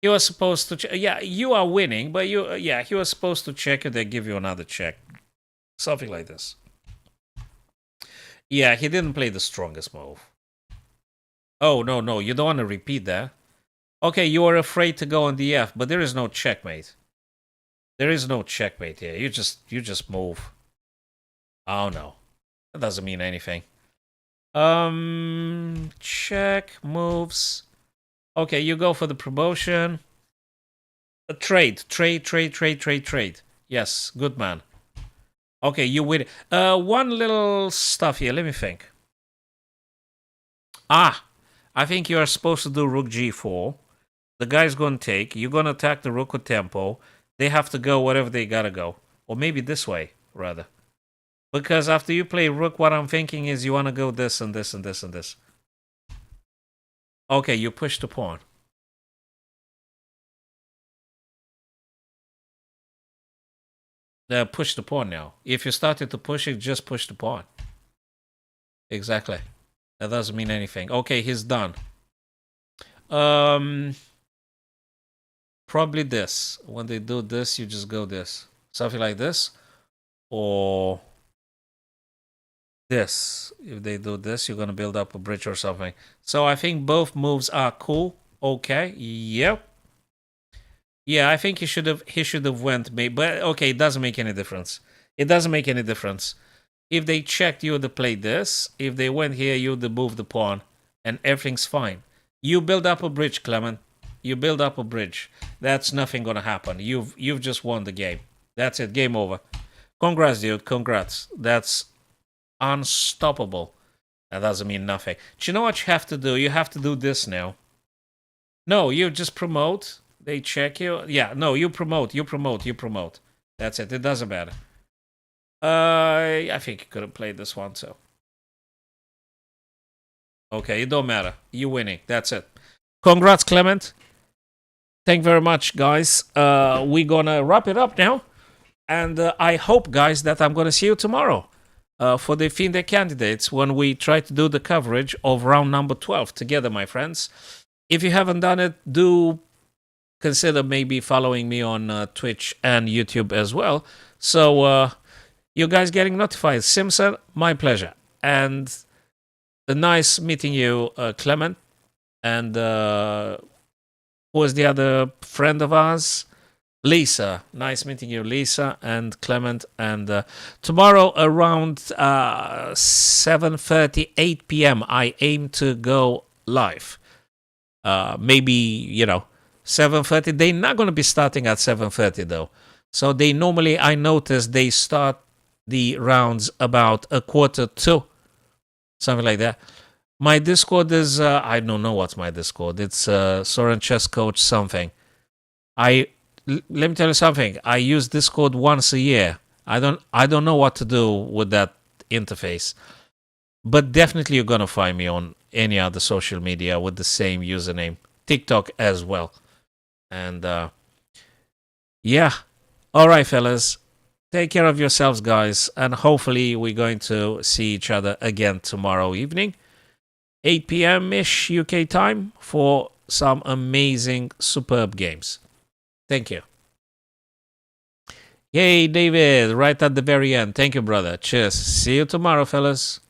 He was supposed to. Yeah, you are winning, but yeah, he was supposed to check you. They give you another check, something like this. Yeah, he didn't play the strongest move. Oh, no, you don't want to repeat that. Okay, you are afraid to go on the F, but there is no checkmate. There is no checkmate here. You just move. Oh, no. That doesn't mean anything. Check, moves. Okay, you go for the promotion. Trade. Yes, good man. Okay, you win. One little stuff here. Let me think. I think you are supposed to do rook g4. The guy's going to take. You're going to attack the rook with tempo. They have to go wherever they got to go. Or maybe this way, rather. Because after you play rook, what I'm thinking is you want to go this and this and this and this. Okay, you push the pawn. Push the pawn now. If you started to push it, just push the pawn. Exactly. That doesn't mean anything. Okay, he's done. Probably this. When they do this, you just go this. Something like this. Or this. If they do this, you're going to build up a bridge or something. So I think both moves are cool. Okay. Yep. Yeah, I think he should have went maybe, but okay, it doesn't make any difference. It doesn't make any difference. If they checked, you would have played this. If they went here, you would have moved the pawn, and everything's fine. You build up a bridge, Clement. You build up a bridge. That's nothing gonna happen. You've just won the game. That's it. Game over. Congrats, dude. Congrats. That's unstoppable. That doesn't mean nothing. Do you know what you have to do? You have to do this now. No, you just promote. They check you. Yeah, no, you promote. That's it. It doesn't matter. I think you could have played this one too. Okay, it don't matter. You winning. That's it. Congrats, Clement. Thank you very much, guys. We're gonna wrap it up now. And I hope, guys, that I'm gonna see you tomorrow for the FinDeck candidates when we try to do the coverage of round number 12 together, my friends. If you haven't done it, do consider maybe following me on Twitch and YouTube as well. So you guys getting notified. Simpson, my pleasure. And nice meeting you, Clement. And who was the other friend of ours? Lisa. Nice meeting you, Lisa and Clement. And tomorrow around 7:30, 8 p.m., I aim to go live. Maybe, 7:30. They're not going to be starting at 7:30 though. So they normally, I notice, they start the rounds about 1:45, something like that. My Discord is, I don't know what's my Discord. It's Soren Chess Coach something. Let me tell you something. I use Discord once a year. I don't know what to do with that interface. But definitely you're going to find me on any other social media with the same username. TikTok as well. And yeah. All right, fellas. Take care of yourselves, guys. And hopefully we're going to see each other again tomorrow evening. 8 p.m.-ish UK time for some amazing, superb games. Thank you. Yay, David, right at the very end. Thank you, brother. Cheers. See you tomorrow, fellas.